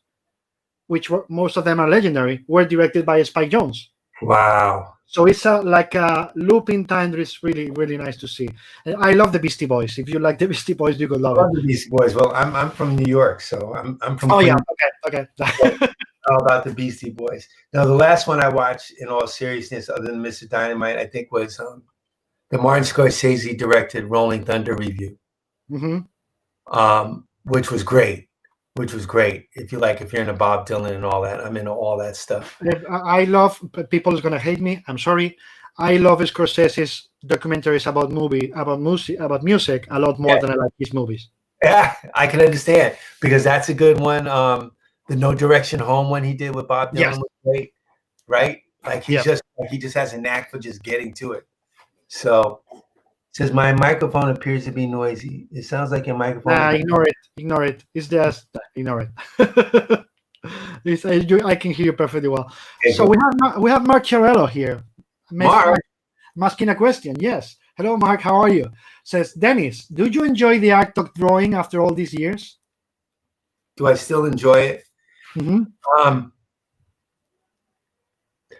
which most of them are legendary, were directed by Spike Jonze. Wow. So it's like a loop in time that is really, really nice to see. And I love the Beastie Boys. If you like the Beastie Boys, you could love it. The Beastie Boys. Well, I'm from New York, so I'm from. Oh yeah, okay. All about the Beastie Boys. Now, the last one I watched, in all seriousness, other than Mr. Dynamite, I think was the Martin Scorsese directed Rolling Thunder review, which was great. If you're into Bob Dylan and all that, I'm into all that stuff. I love, people is gonna hate me, I'm sorry. I love Scorsese's documentaries about music a lot more than I like his movies. Yeah, I can understand, because that's a good one. The No Direction Home one he did with Bob Dylan was great, right? Like he just has a knack for just getting to it. So it says my microphone appears to be noisy. It sounds like your microphone. Ignore it. It's just ignore it. I can hear you perfectly well. Okay, So good. we have Mark Chiarello here. Mark, I'm asking a question. Yes. Hello, Mark. How are you? Says Dennis. Do you enjoy the act of drawing after all these years? do I still enjoy it? Mm-hmm.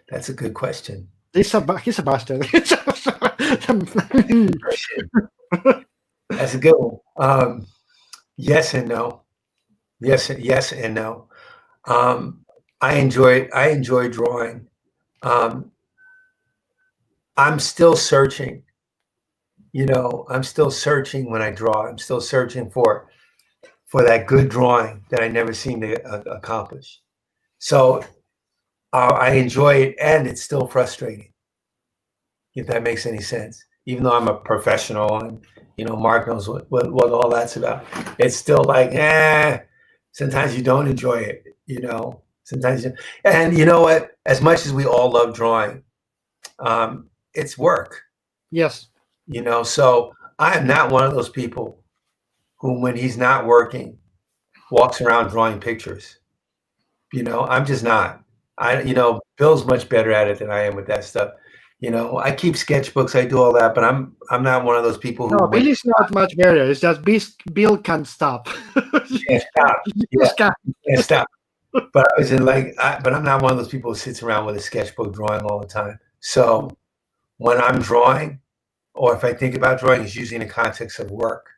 That's a good question. He's a bastard. That's a good one. Yes and no. Yes and no. I enjoy drawing. I'm still searching. I'm still searching when I draw. I'm still searching for that good drawing that I never seem to accomplish. So I enjoy it, and it's still frustrating, if that makes any sense. Even though I'm a professional, and Mark knows what all that's about. It's still like, sometimes you don't enjoy it. Sometimes and you know what? As much as we all love drawing, it's work. Yes. So I am not one of those people who, when he's not working, walks around drawing pictures. I'm just not. Bill's much better at it than I am with that stuff. I keep sketchbooks, I do all that, but I'm not one of those people who. No, Bill is not much better. It's just Bill can't stop. Can't stop. Can't stop. But I was but I'm not one of those people who sits around with a sketchbook drawing all the time. So when I'm drawing, or if I think about drawing, it's usually in the context of work.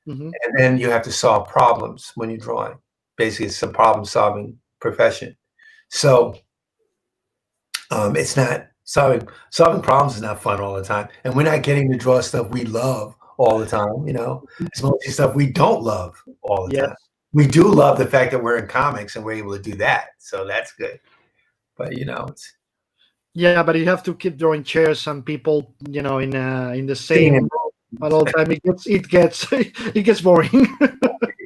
Mm-hmm. And then you have to solve problems when you're drawing. Basically, it's a problem-solving profession. So it's not solving problems is not fun all the time. And we're not getting to draw stuff we love all the time. It's mostly stuff we don't love all the time. We do love the fact that we're in comics and we're able to do that. So that's good. But it's. Yeah, but you have to keep drawing chairs and people, in the same at all time. It gets boring.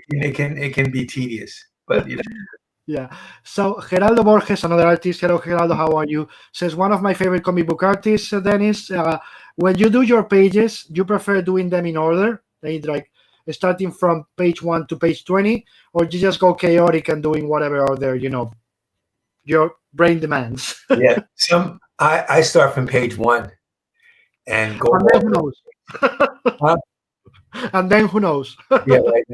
It can be tedious, but Yeah. So Geraldo Borges, another artist. Hello, Geraldo. How are you? Says one of my favorite comic book artists, Dennis. When you do your pages, you prefer doing them in order, like starting from page 1 to page 20, or you just go chaotic and doing whatever order your brain demands? Yeah. I start from page 1 and go. And then who knows? And then who knows? Yeah, right.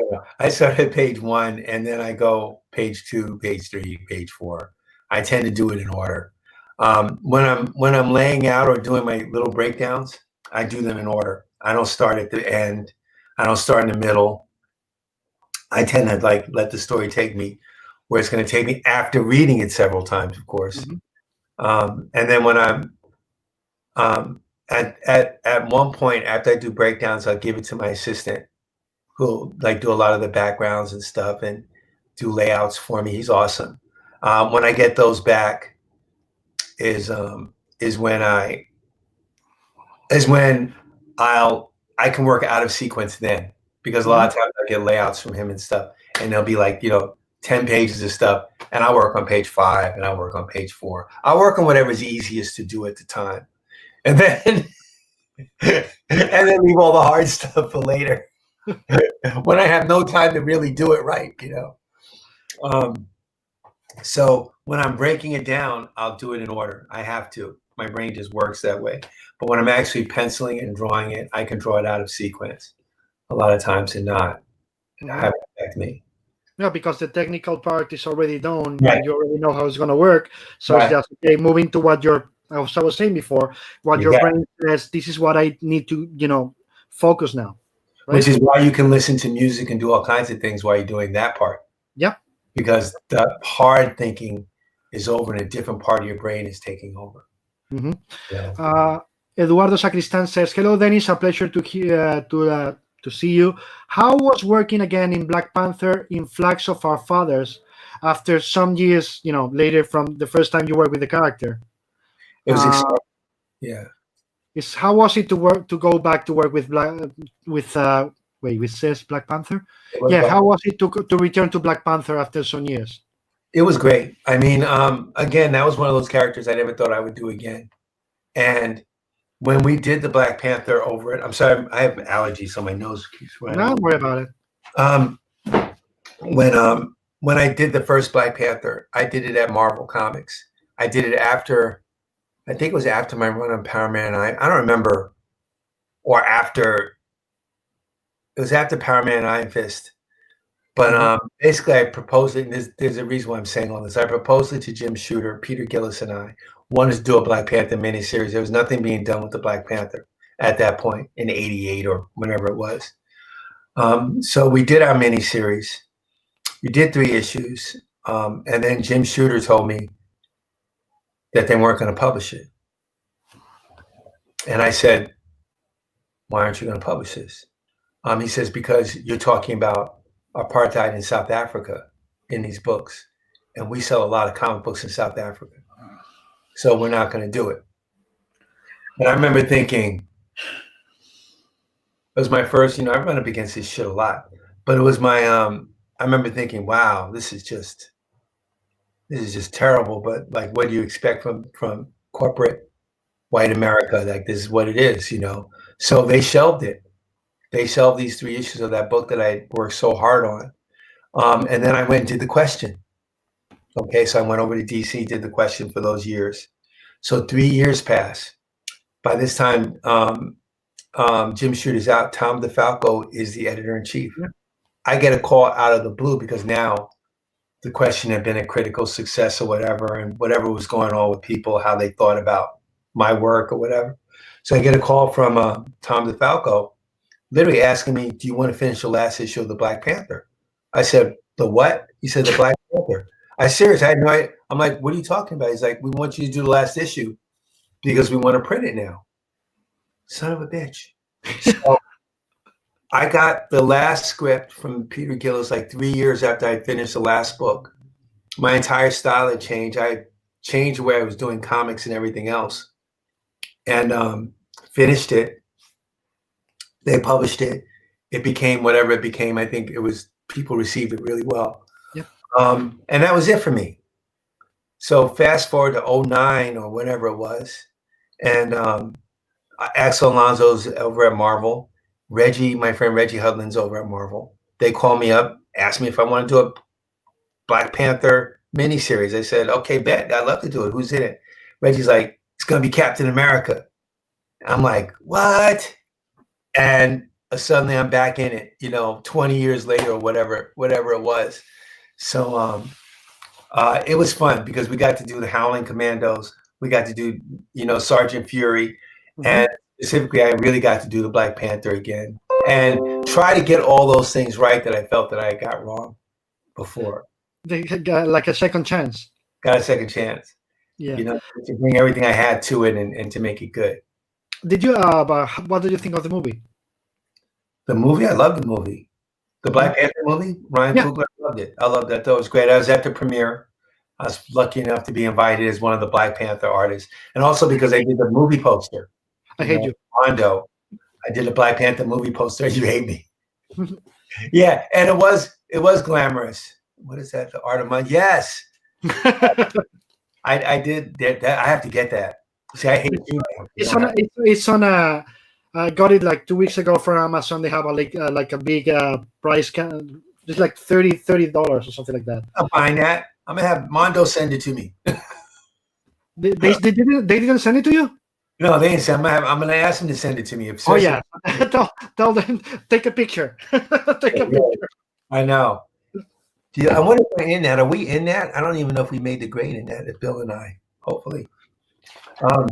I start at page 1 and then I go page 2, page 3, page 4. I tend to do it in order. When I'm laying out or doing my little breakdowns, I do them in order. I don't start at the end. I don't start in the middle. I tend to let the story take me where it's going to take me after reading it several times, of course. Mm-hmm. And then when I'm at one point after I do breakdowns, I'll give it to my assistant, who'll do a lot of the backgrounds and stuff and do layouts for me. He's awesome. When I get those back is when I can work out of sequence then, because a lot of times I get layouts from him and stuff, and they'll be 10 pages of stuff, and I work on page 5 and I work on page 4. I work on whatever's easiest to do at the time, and then leave all the hard stuff for later when I have no time to really do it right. So when I'm breaking it down, I'll do it in order. I have to. My brain just works that way. But when I'm actually penciling and drawing it, I can draw it out of sequence a lot of times and not have it affect me. Yeah, because the technical part is already done. Right. You already know how it's going to work. So It's just moving to what as I was saying before, what your brain says, this is what I need to, focus now. Right? Which is why you can listen to music and do all kinds of things while you're doing that part. Yep. Because the hard thinking is over and a different part of your brain is taking over. Mm-hmm. Yeah. Eduardo Sacristan says, hello, Dennis. A pleasure to see you. How was working again in Black Panther in Flags of Our Fathers after some years, later from the first time you worked with the character? It was exciting. Yeah. How was it to go back to work with Black Panther? Yeah, how was it to return to Black Panther after some years? It was great. I mean, again, that was one of those characters I never thought I would do again. And when we did the Black Panther over it, I'm sorry, I have allergies, so my nose keeps running. Don't worry about it. when I did the first Black Panther, I did it at Marvel Comics. I did it after, I think it was after my run on Power Man. I don't remember, or after, it was after Power Man and Iron Fist. But basically, I proposed it, and there's a reason why I'm saying all this. I proposed it to Jim Shooter, Peter Gillis, and I wanted to do a Black Panther miniseries. There was nothing being done with the Black Panther at that point in '88 or whenever it was. So we did our miniseries. We did 3 issues, and then Jim Shooter told me that they weren't going to publish it. And I said, "Why aren't you going to publish this?" He says, "Because you're talking about apartheid in South Africa in these books, and we sell a lot of comic books in South Africa, so we're not going to do it." And I remember thinking, it was my first, I run up against this shit a lot, but it was my, I remember thinking, wow, this is just terrible. But like, what do you expect from corporate white America? Like, this is what it is, So they shelved it. They shelved these 3 issues of that book that I worked so hard on. And then I went and did the question. Okay, so I went over to DC, did the question for those years. So 3 years pass. By this time, Jim Shooter's out. Tom DeFalco is the editor-in-chief. Yeah. I get a call out of the blue because now the question had been a critical success or whatever, and whatever was going on with people, how they thought about my work or whatever. So I get a call from Tom DeFalco, literally asking me, "Do you want to finish the last issue of the Black Panther?" I said, "The what?" He said, "The Black Panther." I seriously, I had no idea. I'm like, "What are you talking about?" He's like, "We want you to do the last issue because we want to print it now." Son of a bitch. So I got the last script from Peter Gillis like 3 years after I finished the last book. My entire style had changed. I changed the way I was doing comics and everything else. And finished it. They published it. It became whatever it became. I think it was, people received it really well. Yeah. And that was it for me. So fast forward to 2009 or whatever it was. And Axel Alonso's over at Marvel. Reggie, my friend Reggie Hudlin's over at Marvel. They called me up, asked me if I want to do a Black Panther miniseries. I said, "Okay, bet. I'd love to do it. Who's in it?" Reggie's like, "It's going to be Captain America." I'm like, "What?" And suddenly I'm back in it, 20 years later or whatever it was. So it was fun because we got to do the Howling Commandos. We got to do, Sergeant Fury. Mm-hmm. And specifically, I really got to do the Black Panther again and try to get all those things right that I felt that I got wrong before. They got like a second chance. Got a second chance. Yeah. To bring everything I had to it and to make it good. Did you, what did you think of the movie? The movie? I loved the movie. The Black Panther movie? Ryan Coogler, I loved it. I loved that. That was great. I was at the premiere. I was lucky enough to be invited as one of the Black Panther artists. And also because I did the movie poster. I hate you. Mondo. I did a Black Panther movie poster. You hate me. Yeah, and it was glamorous. What is that? The Art of Money? Yes. I did that. I have to get that. See, I hate you. It's on a. I got it like 2 weeks ago from Amazon. They have like a big price. It's like $30 or something like that. I'll find that. I'm gonna have Mondo send it to me. They didn't send it to you? No, they didn't send. I'm gonna ask them to send it to me. Oh yeah, tell them, take a picture. Take a picture. I know. I wonder if we're in that. Are we in that? I don't even know if we made the grade in that. If Bill and I, hopefully. From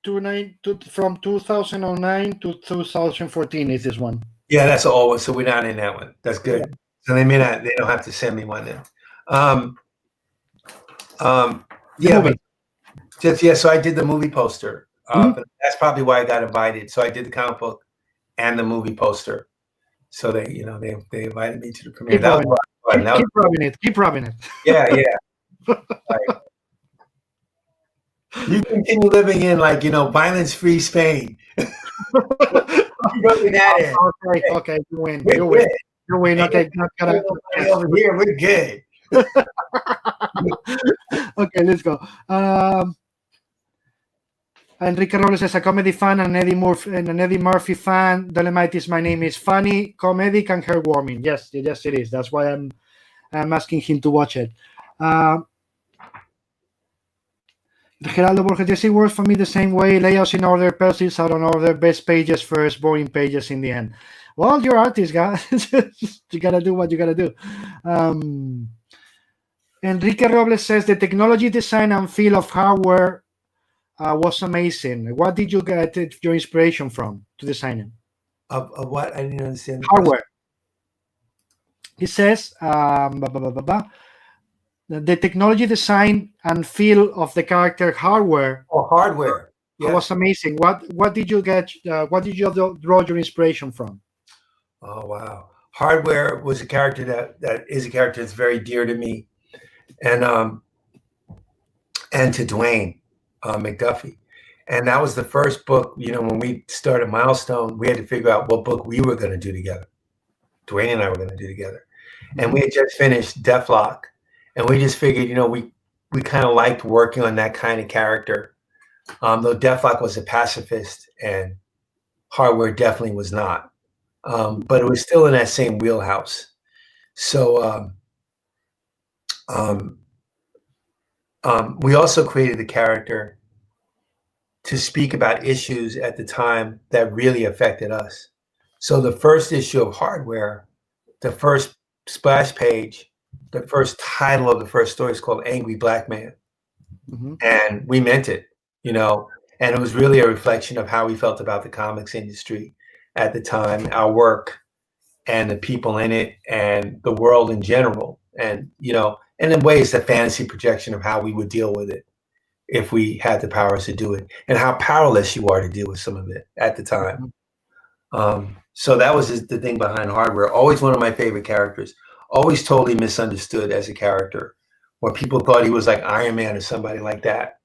2009 to 2014 is this one. Yeah, that's all one. So we're not in that one. That's good. Yeah. So they don't have to send me one then. So I did the movie poster. That's probably why I got invited. So I did the comic book and the movie poster. So they invited me to the premiere. Keep rubbing it. Yeah. Right. You continue living in violence-free Spain. Okay, you win. You win. Okay, over here, we're good. Okay, let's go. Enrique Robles says, a comedy fan and an Eddie Murphy fan. Dolemite is my name is funny, comedic, and heartwarming. Yes, yes, it is. That's why I'm asking him to watch it. Geraldo Borges, yes, it works for me the same way. Layouts in order, pencils out on order, best pages first, boring pages in the end. Well, you're artist, guys. You gotta do what you gotta do. Enrique Robles says the technology, design, and feel of hardware was amazing. What did you get your inspiration from to design it? Of what? I didn't understand. Hardware. He says the technology, design, and feel of the character hardware. Oh, hardware. Yeah. Was amazing. What did you get? What did you draw your inspiration from? Oh wow! Hardware was a character that is a character that's very dear to me, and to Dwayne McDuffie, and that was the first book. You know, when we started Milestone, we had to figure out what book we were going to do together. Dwayne and I were going to do together, and we had just finished Deathlok, and we just figured, you know, we kind of liked working on that kind of character. Though Deathlok was a pacifist and hardware definitely was not. But it was still in that same wheelhouse. So we also created the character to speak about issues at the time that really affected us. So the first issue of Hardware, the first splash page, the first title of the first story is called Angry Black Man. Mm-hmm. And we meant it, you know, and it was really a reflection of how we felt about the comics industry at the time, our work and the people in it and the world in general. And, you know, and in ways, the fantasy projection of how we would deal with it if we had the powers to do it, and how powerless you are to deal with some of it at the time. So that was the thing behind Hardware. Always one of my favorite characters, always totally misunderstood as a character, where people thought he was like Iron Man or somebody like that,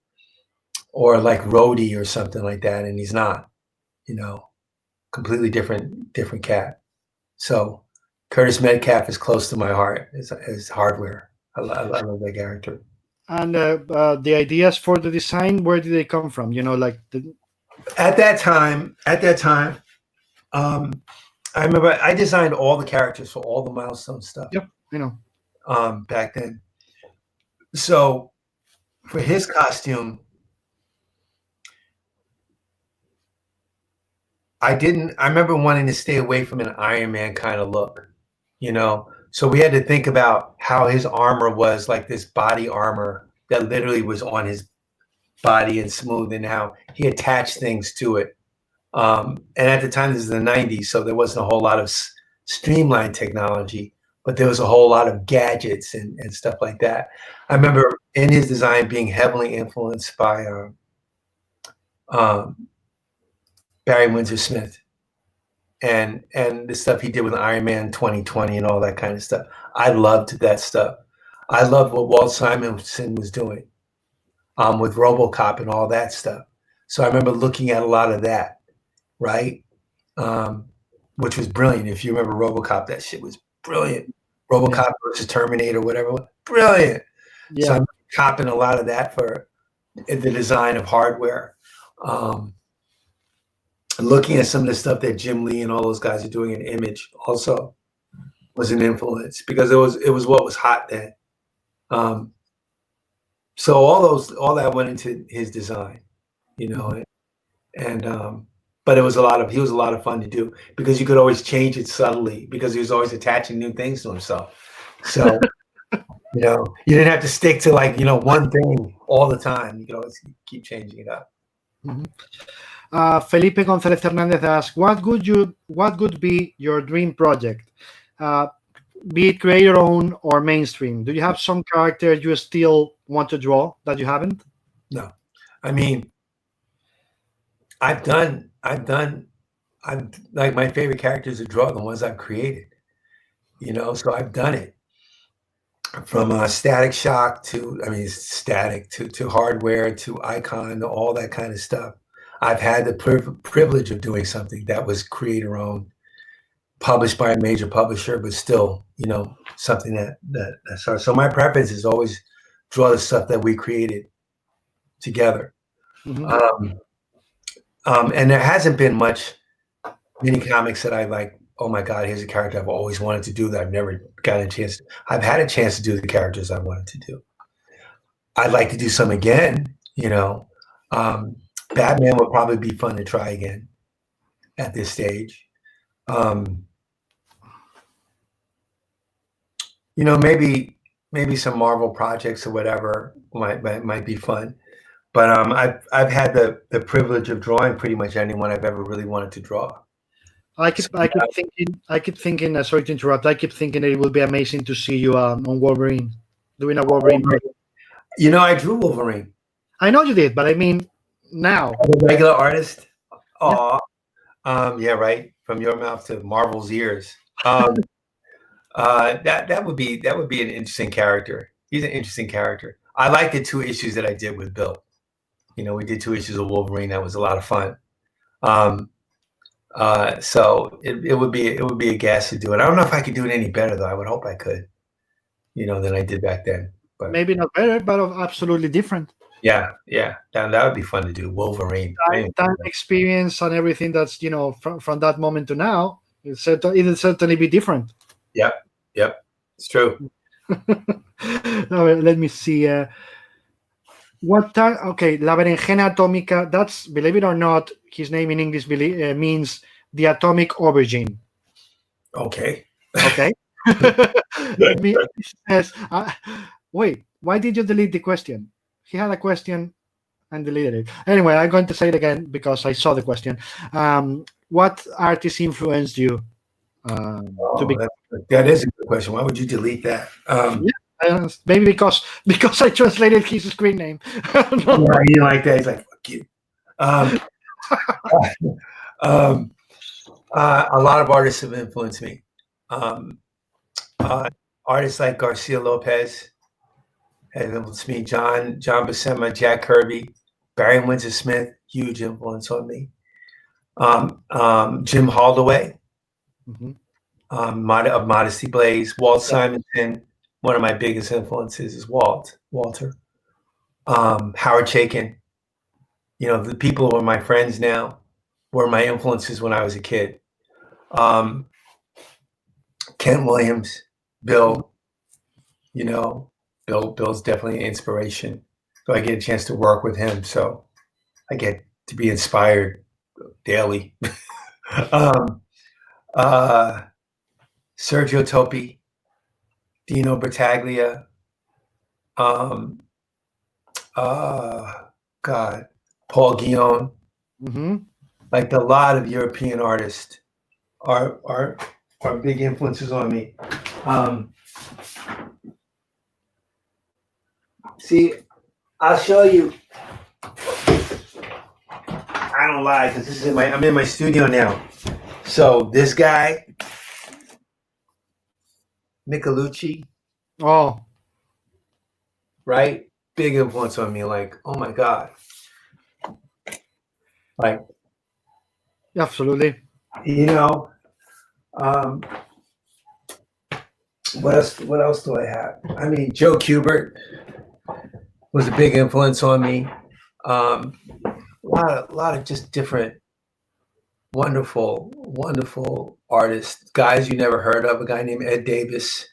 or like Rhodey or something like that. And he's not, you know. Completely different cat. So Curtis Metcalf is close to my heart as Hardware. I love that character. And the ideas for the design, where did they come from? You know, like at that time, I remember I designed all the characters for all the Milestone stuff. Yep, you know. Back then. So for his costume, I remember wanting to stay away from an Iron Man kind of look, you know? So we had to think about how his armor was like this body armor that literally was on his body and smooth, and how he attached things to it. And at the time, this is the 90s, so there wasn't a whole lot of streamlined technology, but there was a whole lot of gadgets and stuff like that. I remember in his design being heavily influenced by Barry Windsor Smith and the stuff he did with Iron Man 2020 and all that kind of stuff. I loved that stuff. I loved what Walt Simonson was doing with RoboCop and all that stuff. So I remember looking at a lot of that, right? Which was brilliant. If you remember RoboCop, that shit was brilliant. RoboCop versus Terminator, whatever. Brilliant. Yeah. So I'm copping a lot of that for the design of Hardware. Looking at some of the stuff that Jim Lee and all those guys are doing in Image also was an influence, because it was what was hot then. So all that went into his design, you know, but he was a lot of fun to do, because you could always change it subtly, because he was always attaching new things to himself. So, you know, you didn't have to stick to, like, you know, one thing all the time. You could always keep changing it up. Mm-hmm. Felipe Gonzalez Hernandez asks, what would be your dream project, be it creator-owned or mainstream? Do you have some character you still want to draw that you haven't? No, I mean, I've like, my favorite characters to draw the ones I've created, you know. So I've done it from Static Shock to Hardware to Icon to all that kind of stuff. I've had the privilege of doing something that was creator-owned, published by a major publisher, but still, you know, something that's hard. So my preference is always draw the stuff that we created together. Mm-hmm. And there hasn't been many comics that I like, oh my God, here's a character I've always wanted to do that I've never gotten a chance. I've had a chance to do the characters I wanted to do. I'd like to do some again, Batman would probably be fun to try again at this stage. Maybe some Marvel projects or whatever might be fun. But I've had the privilege of drawing pretty much anyone I've ever really wanted to draw. I keep thinking. Sorry to interrupt. I keep thinking it would be amazing to see you on Wolverine, doing a Wolverine. I drew Wolverine. I know you did, but I mean now. A regular artist. Aw. Yeah, right. From your mouth to Marvel's ears. That would be an interesting character. He's an interesting character. I like the 2 issues that I did with Bill. We did 2 issues of Wolverine. That was a lot of fun. So it would be a gas to do it. I don't know if I could do it any better though. I would hope I could, than I did back then. But maybe not better, but absolutely different. Yeah. That would be fun to do. Wolverine. Time experience and everything that's from that moment to now. It'll certainly be different. Yep. It's true. Let me see. Okay, La Berenjena Atómica. That's, believe it or not, his name in English means the atomic aubergine. Okay. Wait, why did you delete the question? He had a question and deleted it. Anyway, I'm going to say it again because I saw the question. What artist influenced you? That is a good question. Why would you delete that? Maybe because I translated his screen name. Yeah, he didn't like that. He's like, fuck you. A lot of artists have influenced me. Artists like Garcia Lopez have influenced me. John Buscema, Jack Kirby, Barry Windsor Smith, huge influence on me. Jim Haldaway, of Modesty Blaze. Walt Simonson, one of my biggest influences is Walter. Howard Chaykin, the people who are my friends now were my influences when I was a kid. Kent Williams, Bill, Bill's definitely an inspiration. So I get a chance to work with him. So I get to be inspired daily. Sergio Toppi, Dino Battaglia, Paul Guillon. Like a lot of European artists are big influences on me. See, I'll show you. I don't lie because this is I'm in my studio now. So this guy, Nicolucci. Oh, right, big influence on me. Like, oh my God. Like, absolutely. What else do I have? I mean, Joe Kubert was a big influence on me. A lot of just different wonderful artists, guys you never heard of. A guy named Ed Davis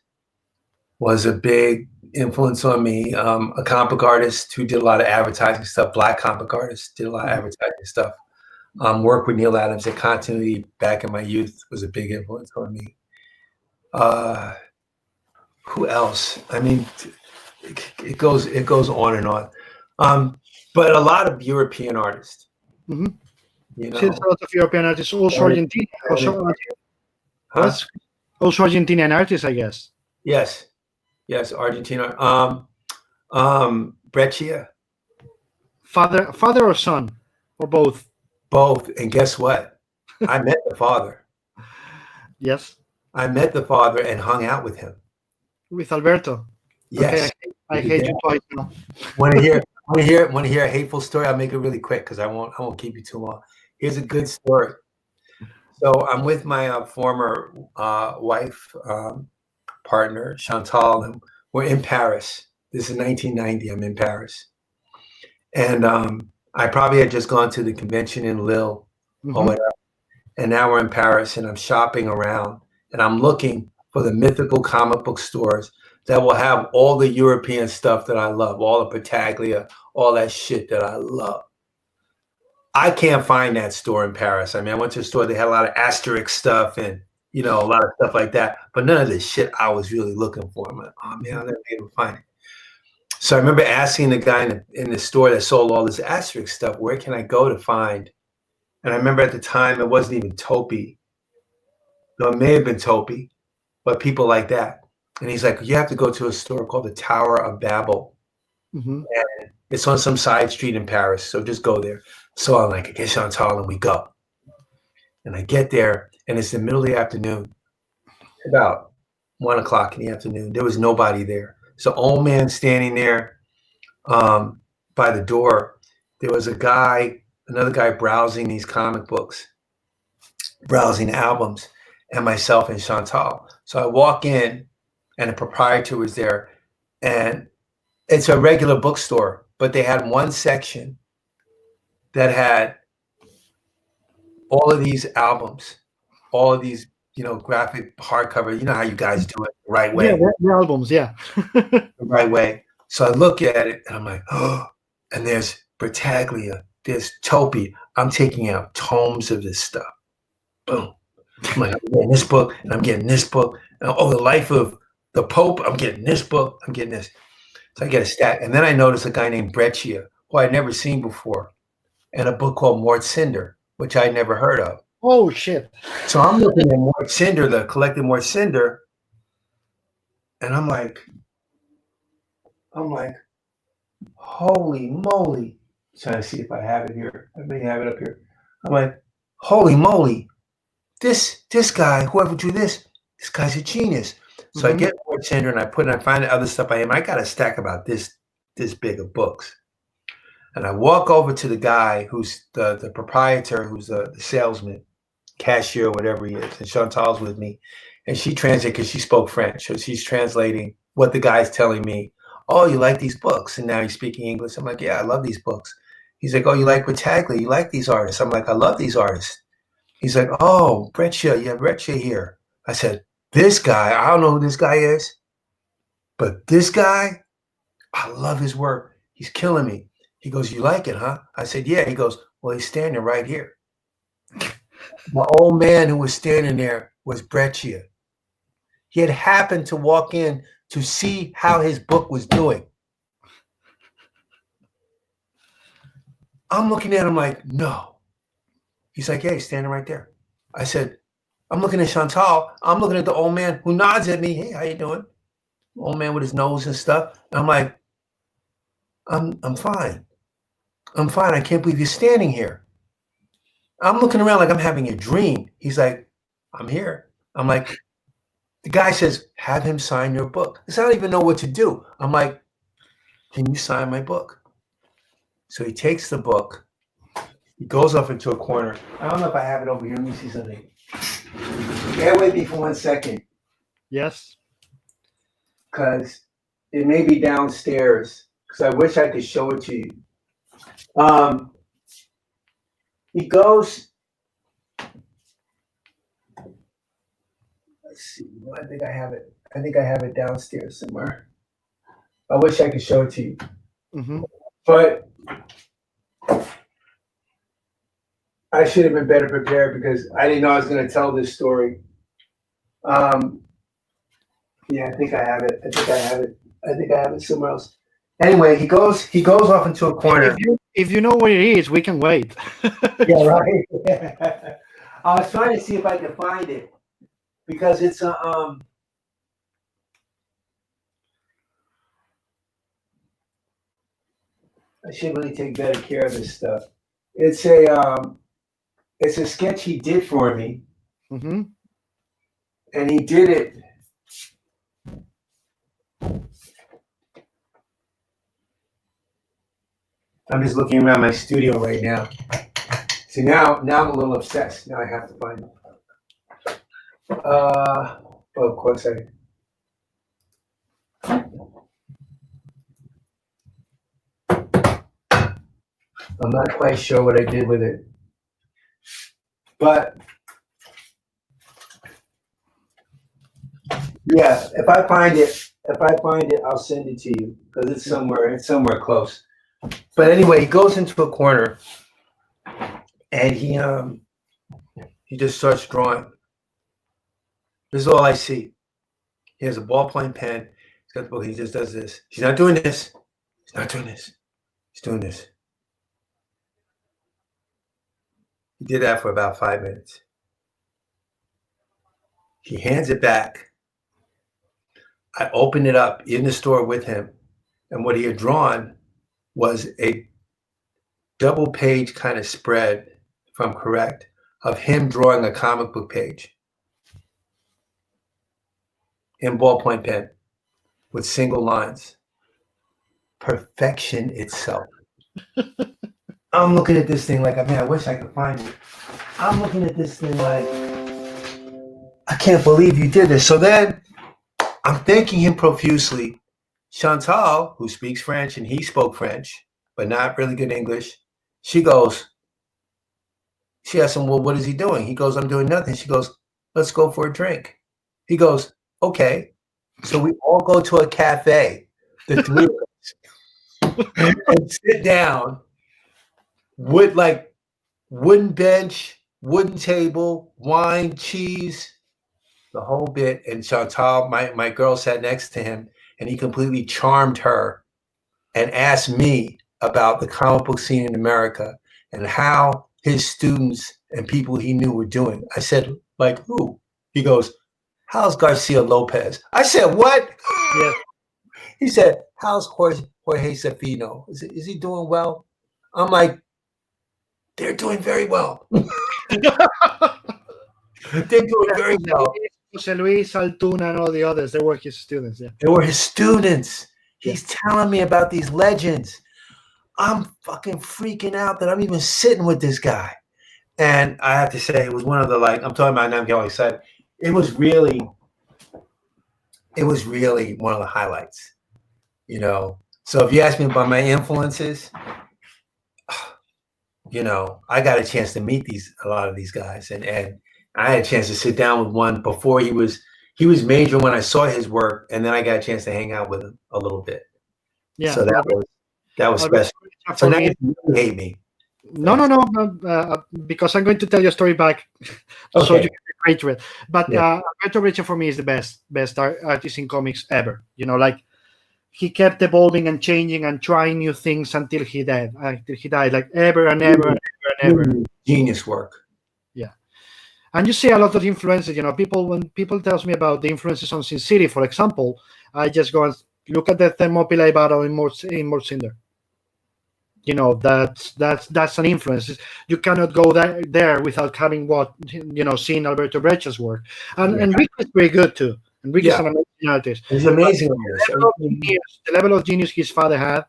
was a big influence on me. A comic book artist who did a lot of advertising stuff. Black comic book artist, did a lot of advertising stuff. Work with Neil Adams at Continuity back in my youth was a big influence on me. Who else? I mean, it goes on and on. But a lot of European artists. There's a lot of European artists, also Argentina. Also Argentinian artists, I guess. Yes, Argentina. Breccia. Father or son, or both? Both. And guess what? I met the father. Yes. I met the father and hung out with him. With Alberto. Yes. Okay, I hate you twice now. Want to hear a hateful story? I'll make it really quick because I won't keep you too long. Here's a good story. So I'm with my former wife, partner, Chantal, and we're in Paris. This is 1990. I'm in Paris. And I probably had just gone to the convention in Lille or whatever, and now we're in Paris, and I'm shopping around, and I'm looking for the mythical comic book stores that will have all the European stuff that I love, all the Battaglia, all that shit that I love. I can't find that store in Paris. I mean, I went to a store, they had a lot of Asterix stuff and, a lot of stuff like that, but none of the shit I was really looking for. I'm like, oh man, I'll never be able to find it. So I remember asking the guy in the store that sold all this Asterix stuff, where can I go to find? And I remember at the time, it wasn't even Toppi. No, it may have been Toppi, but people like that. And he's like, you have to go to a store called the Tower of Babel. And it's on some side street in Paris, so just go there. So I'm like, I get Chantal and we go. And I get there, and it's the middle of the afternoon, about 1 o'clock in the afternoon. There was nobody there. So old man standing there by the door. There was another guy browsing these comic books, browsing albums, and myself and Chantal. So I walk in, and the proprietor was there, and it's a regular bookstore, but they had one section that had all of these albums, all of these, graphic hardcover. You know how you guys do it the right way. Yeah, the albums, yeah. The right way. So I look at it, and I'm like, oh, and there's Battaglia, there's Toppi. I'm taking out tomes of this stuff. Boom. I'm like, I'm getting this book, and I'm getting this book. And, the life of the Pope, I'm getting this book, I'm getting this. So I get a stack. And then I notice a guy named Breccia, who I'd never seen before, and a book called Mort Cinder, which I'd never heard of. Oh, shit. So I'm looking at Mort Cinder, the collected Mort Cinder, and I'm like, holy moly. I'm trying to see if I have it here. I may have it up here. I'm like, holy moly. This guy, whoever drew this guy's a genius. So I get Mort Cinder and I find the other stuff I am. I got a stack about this big of books. And I walk over to the guy who's the proprietor, who's the salesman, cashier, whatever he is. And Chantal's with me. And she translated because she spoke French. So she's translating what the guy's telling me. Oh, you like these books? And now he's speaking English. I'm like, yeah, I love these books. He's like, oh, you like Battaglia? You like these artists? I'm like, I love these artists. He's like, oh, Breccia, you have Breccia here. I said, this guy, I don't know who this guy is, but this guy, I love his work. He's killing me. He goes, you like it, huh? I said, yeah. He goes, well, he's standing right here. The old man who was standing there was Breccia. He had happened to walk in to see how his book was doing. I'm looking at him like, no. He's like, hey, he's standing right there. I said, I'm looking at Chantal. I'm looking at the old man who nods at me. Hey, how you doing? Old man with his nose and stuff. And I'm like, I'm fine. I'm fine. I can't believe you're standing here. I'm looking around like I'm having a dream. He's like, I'm here. I'm like, the guy says, have him sign your book. I don't even know what to do. I'm like, can you sign my book? So he takes the book. He goes off into a corner. I don't know if I have it over here. Let me see something. Bear with me for 1 second. Yes. Because it may be downstairs. Because I wish I could show it to you. He goes. Let's see. Well, I think I have it. I think I have it downstairs somewhere. I wish I could show it to you. But I should have been better prepared because I didn't know I was going to tell this story. Yeah, I think I have it. I think I have it somewhere else. Anyway, he goes off into a corner. If you know where it is, we can wait. Yeah, right. I was trying to see if I could find it because it's I should really take better care of this stuff. It's a sketch he did for me, and he did it. I'm just looking around my studio right now. See, now I'm a little obsessed. Now I have to find it. Well, of course I'm not quite sure what I did with it, but yeah, if I find it, I'll send it to you because it's somewhere close. But anyway, he goes into a corner and he just starts drawing. This is all I see. He has a ballpoint pen. He's got the book. He just does this. He's not doing this. He's not doing this. He's doing this. He did that for about 5 minutes. He hands it back. I opened it up in the store with him, and what he had drawn was a double-page kind of spread, if I'm correct, of him drawing a comic book page in ballpoint pen with single lines. Perfection itself. I'm looking at this thing like, man, I wish I could find it. I'm looking at this thing like, I can't believe you did this. So then I'm thanking him profusely. Chantal, who speaks French, and he spoke French, but not really good English, she asked him, well, what is he doing? He goes, I'm doing nothing. She goes, let's go for a drink. He goes, okay. So we all go to a cafe, the three of us, and sit down with like wooden bench, wooden table, wine, cheese, the whole bit. And Chantal, my girl, sat next to him, and he completely charmed her and asked me about the comic book scene in America and how his students and people he knew were doing. I said, like who? He goes, how's Garcia Lopez? I said, what? Yeah. He said, how's Jorge Zaffino? Is he doing well? I'm like, they're doing very well. They're doing very well. Jose Luis, Altuna, and all the others, they were his students. Yeah. They were his students. He's telling me about these legends. I'm fucking freaking out that I'm even sitting with this guy. And I have to say, it was one of the, like, I'm talking about now, I'm getting excited. It was really one of the highlights, you know. So if you ask me about my influences, you know, I got a chance to meet a lot of these guys, and I had a chance to sit down with one before he was major when I saw his work, and then I got a chance to hang out with him a little bit. Yeah. So that was special. So now you hate me. No, because I'm going to tell you a story back, okay. So you can relate to it. But Alberto Breccia for me is the best artist in comics ever. You know, like he kept evolving and changing and trying new things until he died. Like ever and ever and ever and ever. Genius work. Yeah, and you see a lot of influences. You know, when people tells me about the influences on Sin City, for example, I just go and look at the Thermopylae battle in Morcinder. You know, that's an influence. You cannot go there without having seen Alberto Breccia's work. And Enrique is very good too. Enrique is an amazing artist. He's amazing. The level of genius his father had,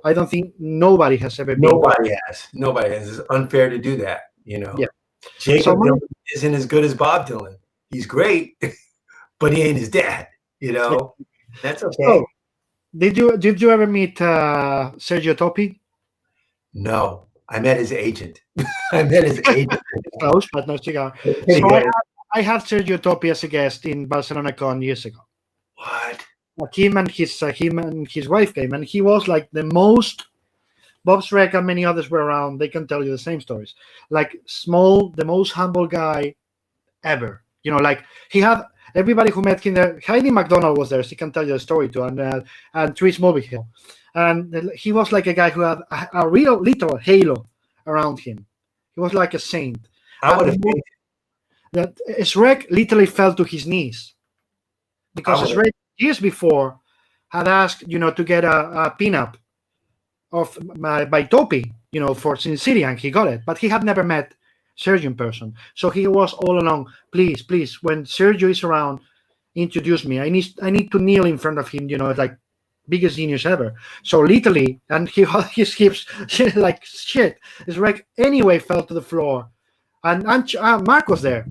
I don't think nobody has ever been. Nobody has. It's unfair to do that, you know. Yeah. Jacob Dylan isn't as good as Bob Dylan. He's great, but he ain't his dad, you know. Yeah. That's okay. So, did you ever meet Sergio Toppi? No, I met his agent. Close, but no cigar. So I had Sergio Toppi as a guest in Barcelona Con years ago. What? Him and his wife came, and he was like the most. Bob Schreck and many others were around. They can tell you the same stories. Like the most humble guy ever. You know, like he had everybody who met him there. Heidi McDonald was there. She can tell you the story too, and Trish Mulvihill. And he was like a guy who had a real little halo around him. He was like a saint. I would have that Shrek literally fell to his knees because Shrek years before had asked, to get a pinup by Toppi, for Sin City, and he got it. But he had never met Sergio in person, so he was all along. Please, when Sergio is around, introduce me. I need to kneel in front of him. Like. Biggest genius ever. So literally, and his hips like shit. His Shrek anyway fell to the floor, and Mark was there.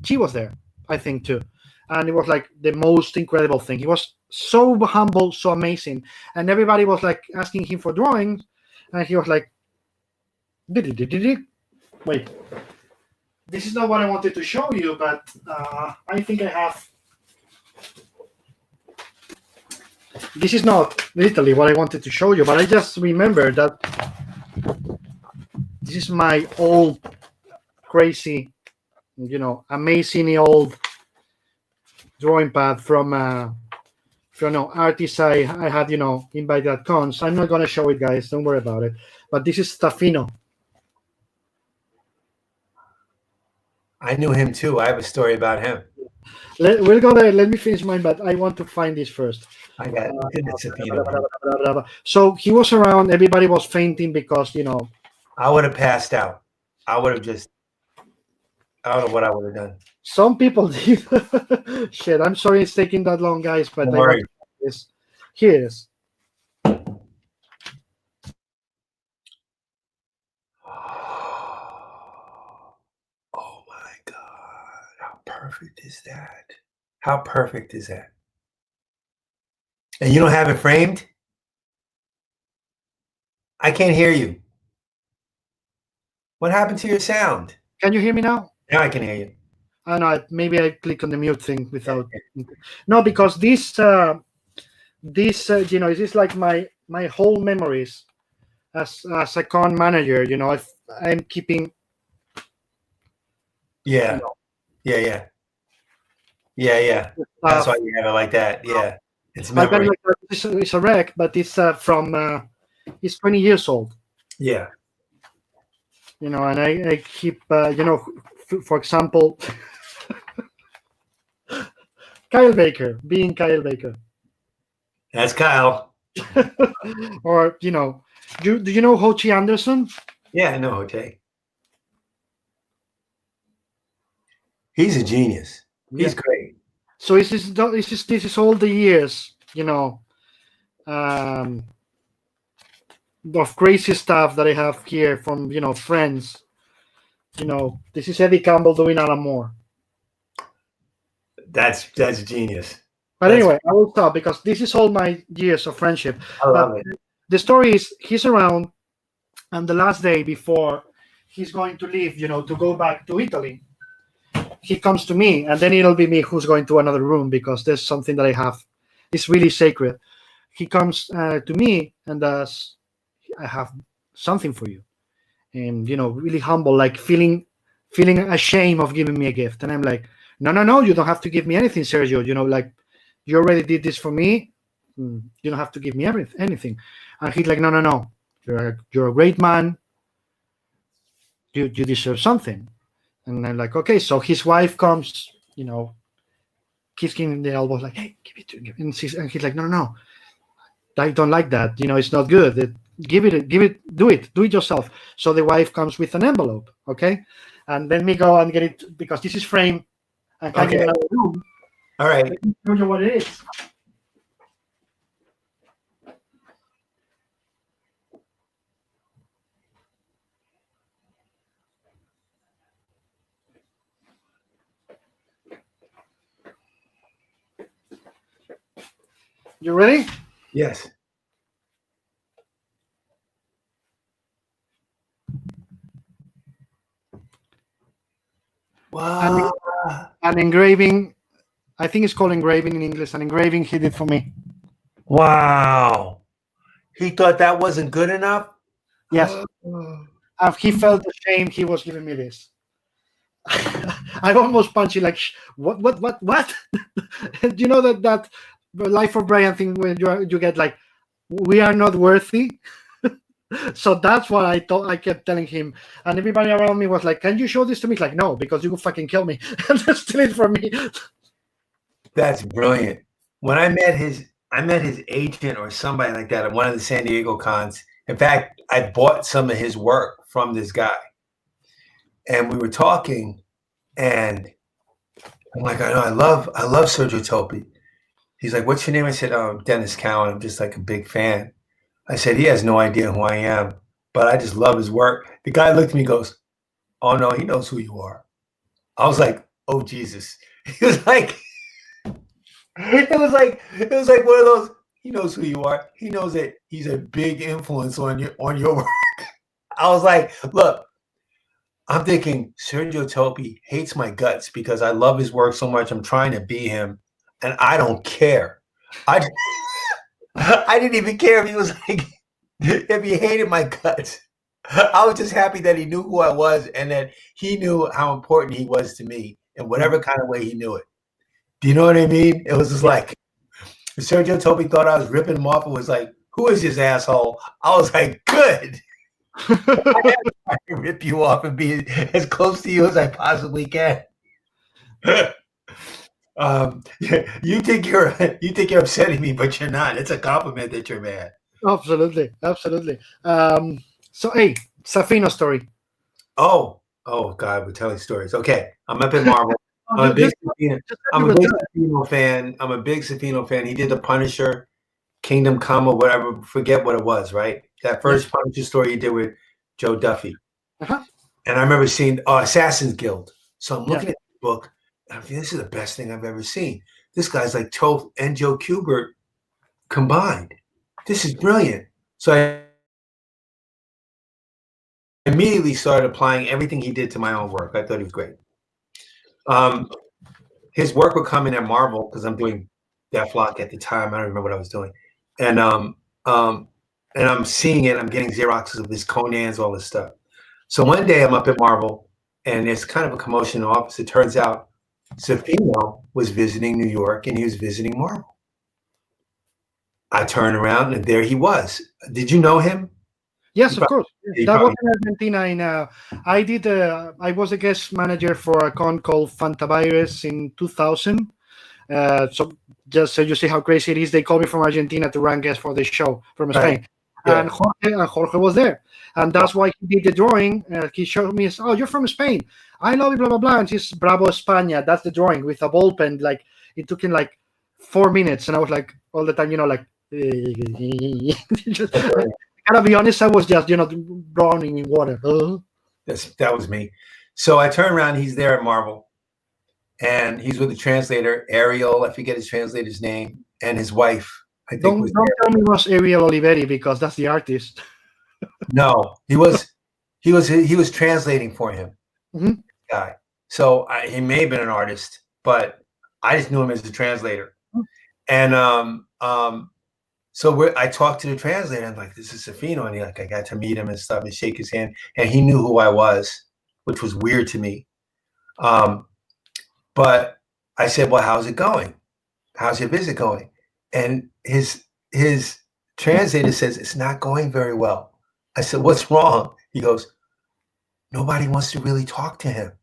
She was there, I think too, and it was like the most incredible thing. He was so humble, so amazing, and everybody was like asking him for drawings, and he was like, Wait, this is not what I wanted to show you, but I think I have. This is not literally what I wanted to show you, but I just remember that this is my old crazy, amazing old drawing pad from artists I had, invited at cons. I'm not going to show it, guys. Don't worry about it. But this is Zaffino. I knew him too. I have a story about him. We'll go there. Let me finish mine, but I want to find this first. I got Zaffino. So he was around. Everybody was fainting because, I would have passed out. I would have just, I don't know what I would have done. Some people did. Shit, I'm sorry it's taking that long, guys, but Don't worry. Here it is. Oh my God. How perfect is that? How perfect is that? And you don't have it framed? I can't hear you. What happened to your sound? Can you hear me now? Now I can hear you. I know. Maybe I click on the mute thing without. No, because this, this is like my whole memories as a con manager. I'm keeping. Yeah. Yeah. That's why you have it like that. Yeah. It's memory. It's a wreck, but it's from. It's 20 years old. Yeah. And I keep, for example, Kyle Baker, being Kyle Baker. That's Kyle. Or, do you know Ho Chi Anderson? Yeah, I know Hote. He's a genius. He's great. So this is all the years, of crazy stuff that I have here from, friends. This is Eddie Campbell doing Alan Moore. That's genius. But anyway, I will stop because this is all my years of friendship. I love it. The story is he's around, and the last day before he's going to leave, to go back to Italy, he comes to me, and then it'll be me who's going to another room because there's something that I have. It's really sacred. He comes to me and does, I have something for you. And, really humble, like feeling ashamed of giving me a gift. And I'm like, no, you don't have to give me anything, Sergio. Like, you already did this for me. You don't have to give me anything. And he's like, no. You're a great man. You deserve something. And I'm like, okay. So his wife comes, kissing in the elbows, like, hey, give it to him. And he's like, no. I don't like that. It's not good. Give it, do it yourself. So the wife comes with an envelope, okay? And then we go and get it because this is framed and hang in another room. All right. Let me show you what it is. You ready? Yes. Wow. An engraving, I think it's called engraving in English. An engraving he did for me. Wow. He thought that wasn't good enough? Yes. He felt ashamed he was giving me this. I almost punched you like, what? You know that Life of Brian thing when you get like, we are not worthy. So that's what I thought. I kept telling him, and everybody around me was like, "Can you show this to me?" He's like, no, because you will fucking kill me and steal it from me. That's brilliant. When I met his agent or somebody like that at one of the San Diego cons. In fact, I bought some of his work from this guy, and we were talking, and I'm like, I love Sergio Toppi. He's like, what's your name? I said, oh, DENYS COWAN. I'm just like a big fan. I said, he has no idea who I am, but I just love his work. The guy looked at me and goes, oh, no, he knows who you are. I was like, oh, Jesus. He was like, it was like one of those, he knows who you are. He knows that he's a big influence on your work. I was like, look, I'm thinking Sergio Toppi hates my guts because I love his work so much. I'm trying to be him, and I don't care. I I didn't even care if he was like, if he hated my guts. I was just happy that he knew who I was and that he knew how important he was to me in whatever kind of way he knew it. Do you know what I mean? It was just like, Sergio Toppi thought I was ripping him off and was like, who is this asshole? I was like, good. I can rip you off and be as close to you as I possibly can. You think you're upsetting me, but you're not. It's a compliment that you're mad. Absolutely. So, hey, Zaffino story. Oh God, we're telling stories. Okay, I'm up in Marvel. I'm a big Zaffino fan. I'm a big Zaffino fan. He did the Punisher, Kingdom Come, or whatever. Forget what it was. Right, that first Punisher story he did with Joe Duffy. Uh-huh. And I remember seeing Assassin's Guild. So I'm looking at the book. And I'm thinking, this is the best thing I've ever seen. This guy's like Toph and Joe Kubert combined. This is brilliant. So I immediately started applying everything he did to my own work. I thought he was great. His work would come in at Marvel because I'm doing Deathlok at the time. I don't remember what I was doing. And I'm seeing it. I'm getting Xeroxes of his Conans, all this stuff. So one day I'm up at Marvel, and there's kind of a commotion in the office. It turns out Zaffino was visiting New York, and he was visiting Marvel. I turned around, and there he was. Did you know him? Yes, of course. That was in Argentina. I was a guest manager for a con called Fantavirus in 2000. So just so you see how crazy it is, they called me from Argentina to run guest for the show from Spain. Yeah. And Jorge was there. And that's why he did the drawing. He showed me, oh, you're from Spain. I love it, blah, blah, blah. And he's Bravo España. That's the drawing with a ball pen. Like, it took him like 4 minutes. And I was like, all the time, like, just, I gotta be honest, I was just, drowning in water. That was me. So I turn around, he's there at Marvel. And he's with the translator, Ariel, I forget his translator's name, and his wife. I think don't tell me it was Ariel Oliveri, because that's the artist. No, he was translating for him, guy. So he may have been an artist, but I just knew him as the translator. And so I talked to the translator. I'm like, this is Zaffino, and I got to meet him and stuff and shake his hand, and he knew who I was, which was weird to me. But I said, well, how's it going? How's your visit going? And his translator says, it's not going very well. I said, what's wrong? He goes, nobody wants to really talk to him.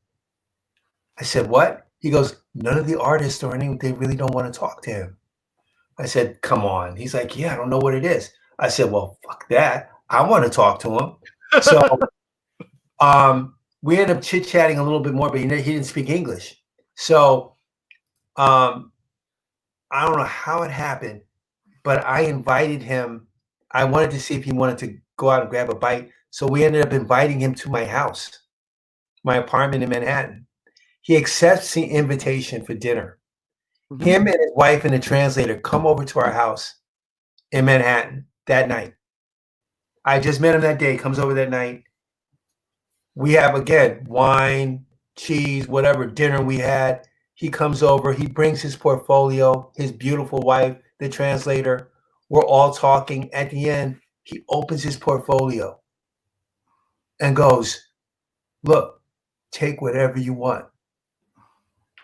I said, what? He goes, none of the artists or anyone, they really don't want to talk to him. I said, come on. He's like, yeah, I don't know what it is. I said, well, fuck that. I want to talk to him. So we ended up chit-chatting a little bit more, but he didn't speak English. So I don't know how it happened, but I invited him. I wanted to see if he wanted to go out and grab a bite. So we ended up inviting him to my house, my apartment in Manhattan. He accepts the invitation for dinner. Him and his wife and the translator come over to our house in Manhattan that night. I just met him that day, comes over that night. We have, again, wine, cheese, whatever dinner we had. He comes over, he brings his portfolio, his beautiful wife, the translator. We're all talking. At the end, he opens his portfolio and goes, look, take whatever you want.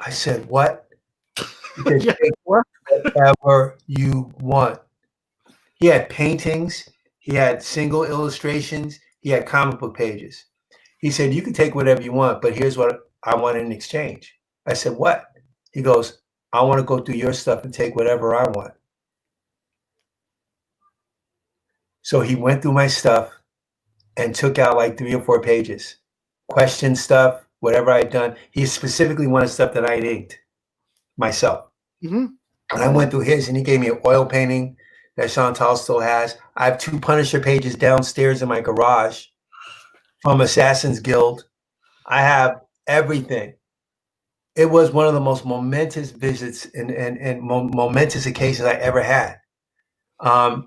I said, what? He said, take whatever you want. He had paintings, he had single illustrations, he had comic book pages. He said, you can take whatever you want, but here's what I want in exchange. I said, what? He goes, I want to go through your stuff and take whatever I want. So he went through my stuff and took out like 3 or 4 pages, question stuff, whatever I'd done. He specifically wanted stuff that I had inked myself. And I went through his, and he gave me an oil painting that Chantal still has. I have 2 Punisher pages downstairs in my garage from Assassin's Guild. I have everything. It was one of the most momentous visits and momentous occasions I ever had.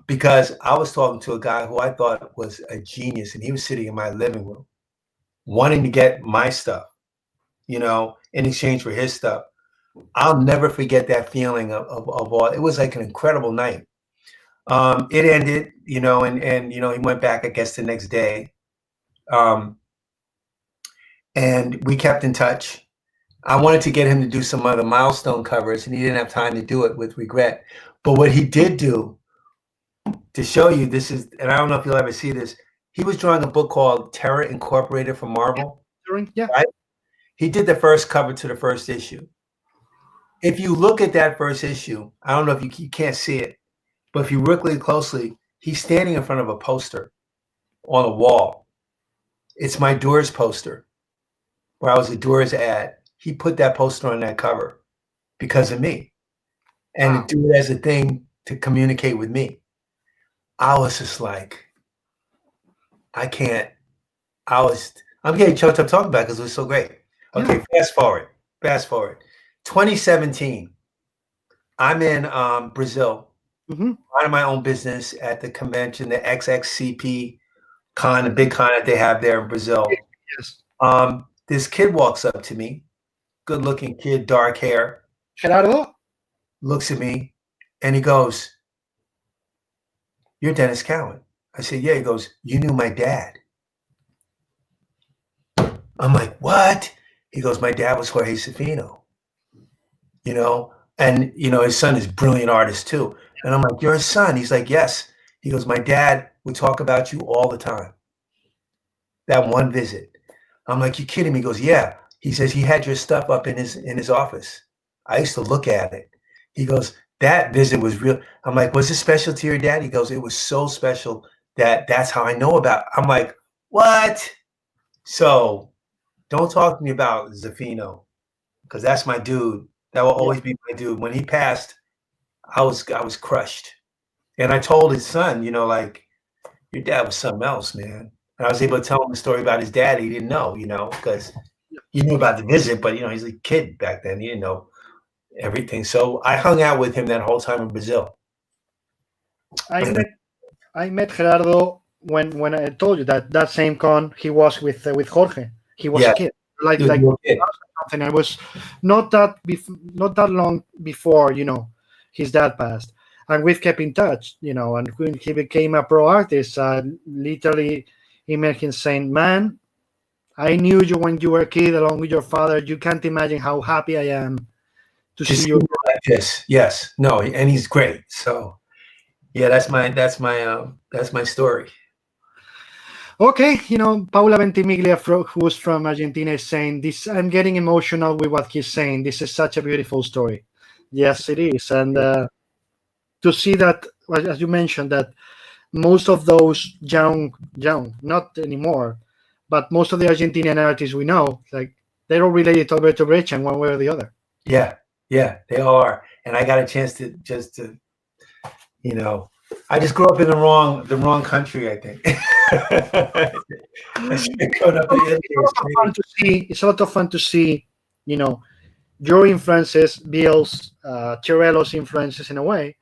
because I was talking to a guy who I thought was a genius, and he was sitting in my living room wanting to get my stuff, in exchange for his stuff. I'll never forget that feeling of all. It was like an incredible night. It ended, and he went back, I guess, the next day. And we kept in touch. I wanted to get him to do some other Milestone covers, and he didn't have time to do it, with regret. But what he did do, to show you, this is, and I don't know if you'll ever see this, he was drawing a book called Terror Incorporated from Marvel. Yeah. Right? He did the first cover to the first issue. If you look at that first issue, I don't know if you can't see it, but if you look really closely, he's standing in front of a poster on a wall. It's my Doors poster, where I was a Doors ad. He put that poster on that cover because of me, and Wow. to do it as a thing to communicate with me. I was just like, I'm getting choked up talking about it because it was so great. Okay, Yeah. Fast forward. 2017, I'm in Brazil, running my own business at the convention, the XXCP con, the big con that they have there in Brazil. Yes. This kid walks up to me, good-looking kid, dark hair. Gerardo? Looks at me, and he goes, "You're Denys Cowan." I said, "Yeah." He goes, "You knew my dad." I'm like, "What?" He goes, "My dad was Jorge Zaffino. And his son is a brilliant artist too." And I'm like, "You're his son?" He's like, "Yes." He goes, "My dad would talk about you all the time. That one visit." I'm like, "You kidding me?" He goes, "Yeah." He says he had your stuff up in his office. I used to look at it. He goes, "That visit was real." I'm like, "Was it special to your dad?" He goes, "It was so special that's how I know about it." I'm like, "What?" So don't talk to me about Zaffino, because that's my dude. That will always be my dude. When he passed, I was crushed. And I told his son, like, "Your dad was something else, man." And I was able to tell him the story about his dad. He didn't know, because he knew about the visit, but he's a kid back then. He didn't know everything. So I hung out with him that whole time in Brazil. I met Gerardo when I told you that same con he was with Jorge. He was a kid, like something. I was not that long before his dad passed, and we've kept in touch. And when he became a pro artist, literally emailed him saying, "Man, I knew you when you were a kid, along with your father. You can't imagine how happy I am to see you like this." Yes, no, and he's great. So, yeah, that's my story. Okay, Paula Ventimiglia, who's from Argentina, is saying this. I'm getting emotional with what he's saying. This is such a beautiful story. Yes, it is, and to see that, as you mentioned, that most of those young, not anymore, but most of the Argentinian artists we know, like, they're all related to Alberto Breccia in one way or the other. Yeah, they are. And I got a chance to I just grew up in the wrong country, I think. It's a lot of fun to see, your influences, Bill's, Cirello's influences in a way,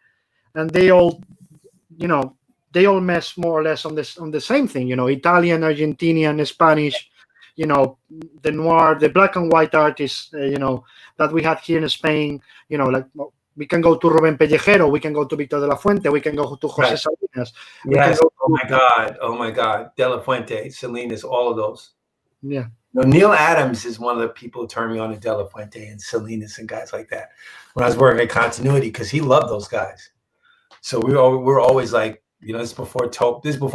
and they all mess more or less on the same thing, Italian, Argentinian, Spanish, the noir, the black and white artists, that we had here in Spain, like, we can go to Rubén Pellejero, we can go to Víctor de la Fuente, we can go to José Salinas. Yes. Oh my God. De la Fuente, Salinas, all of those. Yeah. Neil Adams is one of the people who turned me on to De La Fuente and Salinas and guys like that when I was working at Continuity, because he loved those guys. So we were always like, this is before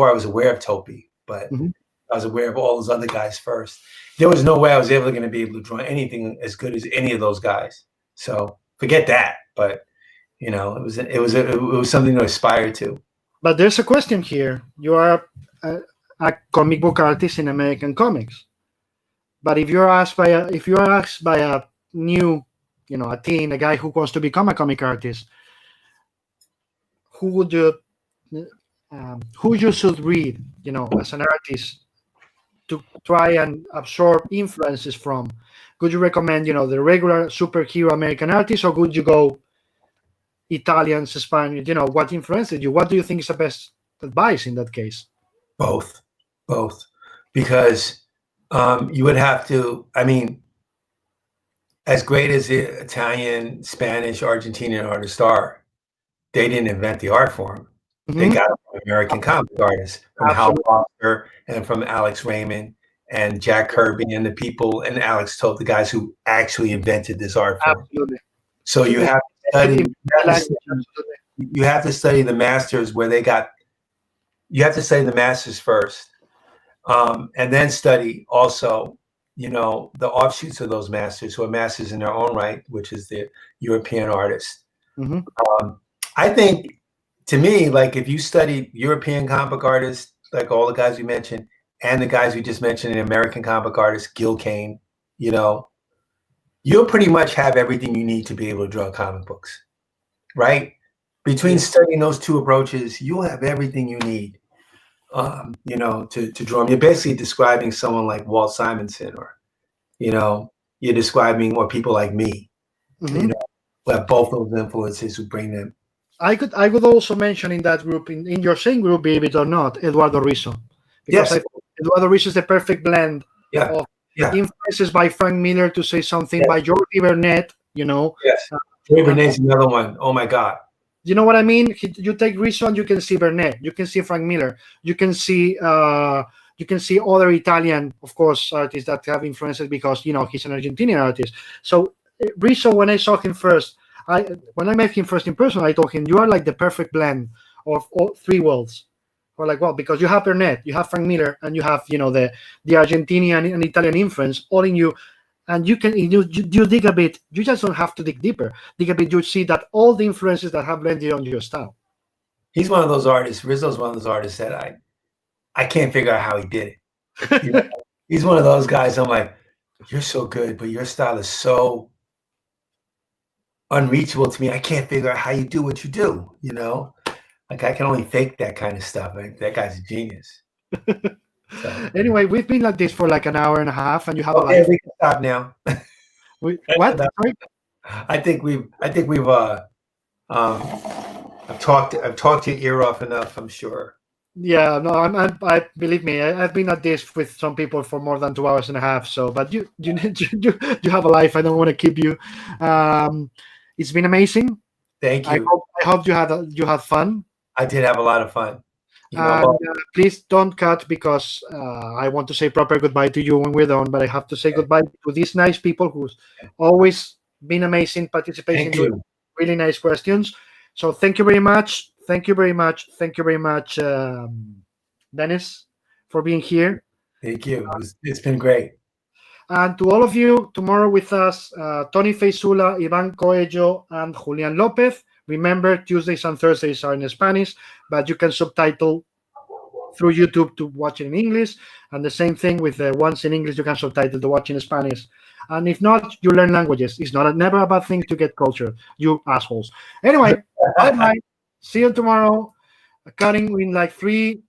I was aware of Toppi, but I was aware of all those other guys first. There was no way I was ever going to be able to draw anything as good as any of those guys. So forget that. But it was something to aspire to. But there's a question here. You are a comic book artist in American comics, but if you're asked by a new, a teen, a guy who wants to become a comic artist, who you should read, as an artist, to try and absorb influences from? Could you recommend, the regular superhero American artist, or would you go Italians, Spanish? What influenced you? What do you think is the best advice in that case? Both, because you would have to. I mean, as great as the Italian, Spanish, Argentinian artists are, they didn't invent the art form. They got it from American comic artists, from Hal Foster and from Alex Raymond and Jack Kirby and the people, and Alex Toth, the guys who actually invented this art form. Absolutely. So you have to study. You have to study the masters where they got. You have to study the masters first, and then study also, the offshoots of those masters who are masters in their own right, which is the European artists. I think, to me, like if you study European comic artists, like all the guys we mentioned, and the guys we just mentioned, American comic artists, Gil Kane, you'll pretty much have everything you need to be able to draw comic books, right? Between studying those two approaches, you'll have everything you need, to draw them. You're basically describing someone like Walt Simonson, or, you're describing, or people like me, who have both those influences who bring them. I could also mention in that group, in your same group, believe it or not, Eduardo Rizzo. Because I think Eduardo Rizzo is the perfect blend of influences by Frank Miller, to say something, by Jordi Bernett, Yes. Jordi Bernett's another one. Oh my God. You know what I mean? You take Rizzo and you can see Bernett, you can see Frank Miller, you can see other Italian, of course, artists that have influences, because he's an Argentinian artist. So Rizzo, when I saw him first, when I met him first in person, I told him, you are like the perfect blend of all three worlds. Or like, well, because you have Bernett, you have Frank Miller, and you have the Argentinian and Italian influence all in you. And you can you dig a bit. You just don't have to dig deeper. Dig a bit. You see that all the influences that have blended on your style. He's one of those artists. Rizzo's one of those artists that I can't figure out how he did it. He's one of those guys. I'm like, you're so good, but your style is so unreachable to me. I can't figure out how you do what you do. Like I can only fake that kind of stuff. Like, that guy's a genius. So. Anyway, we've been like this for like an hour and a half, and you have a life. We can stop now. What? I think we've I've talked your ear off enough, I'm sure. Yeah, no, I believe me, I've been at this with some people for more than 2 hours and a half. So, but you have a life. I don't want to keep you. It's been amazing. Thank you. I hope you had fun. I did have a lot of fun. Please don't cut, because I want to say proper goodbye to you when we're done, but I have to say goodbye to these nice people who's always been amazing, participating in really nice questions. So thank you very much. Thank you very much. Thank you very much, Dennis, for being here. Thank you. It's been great. And to all of you, tomorrow with us, Tony Feisula, Ivan Coello, and Julian Lopez. Remember, Tuesdays and Thursdays are in Spanish, but you can subtitle through YouTube to watch it in English. And the same thing with the ones in English, you can subtitle to watch in Spanish. And if not, you learn languages. It's never a bad thing to get culture, you assholes. Anyway, bye-bye. See you tomorrow. Cutting in like 3,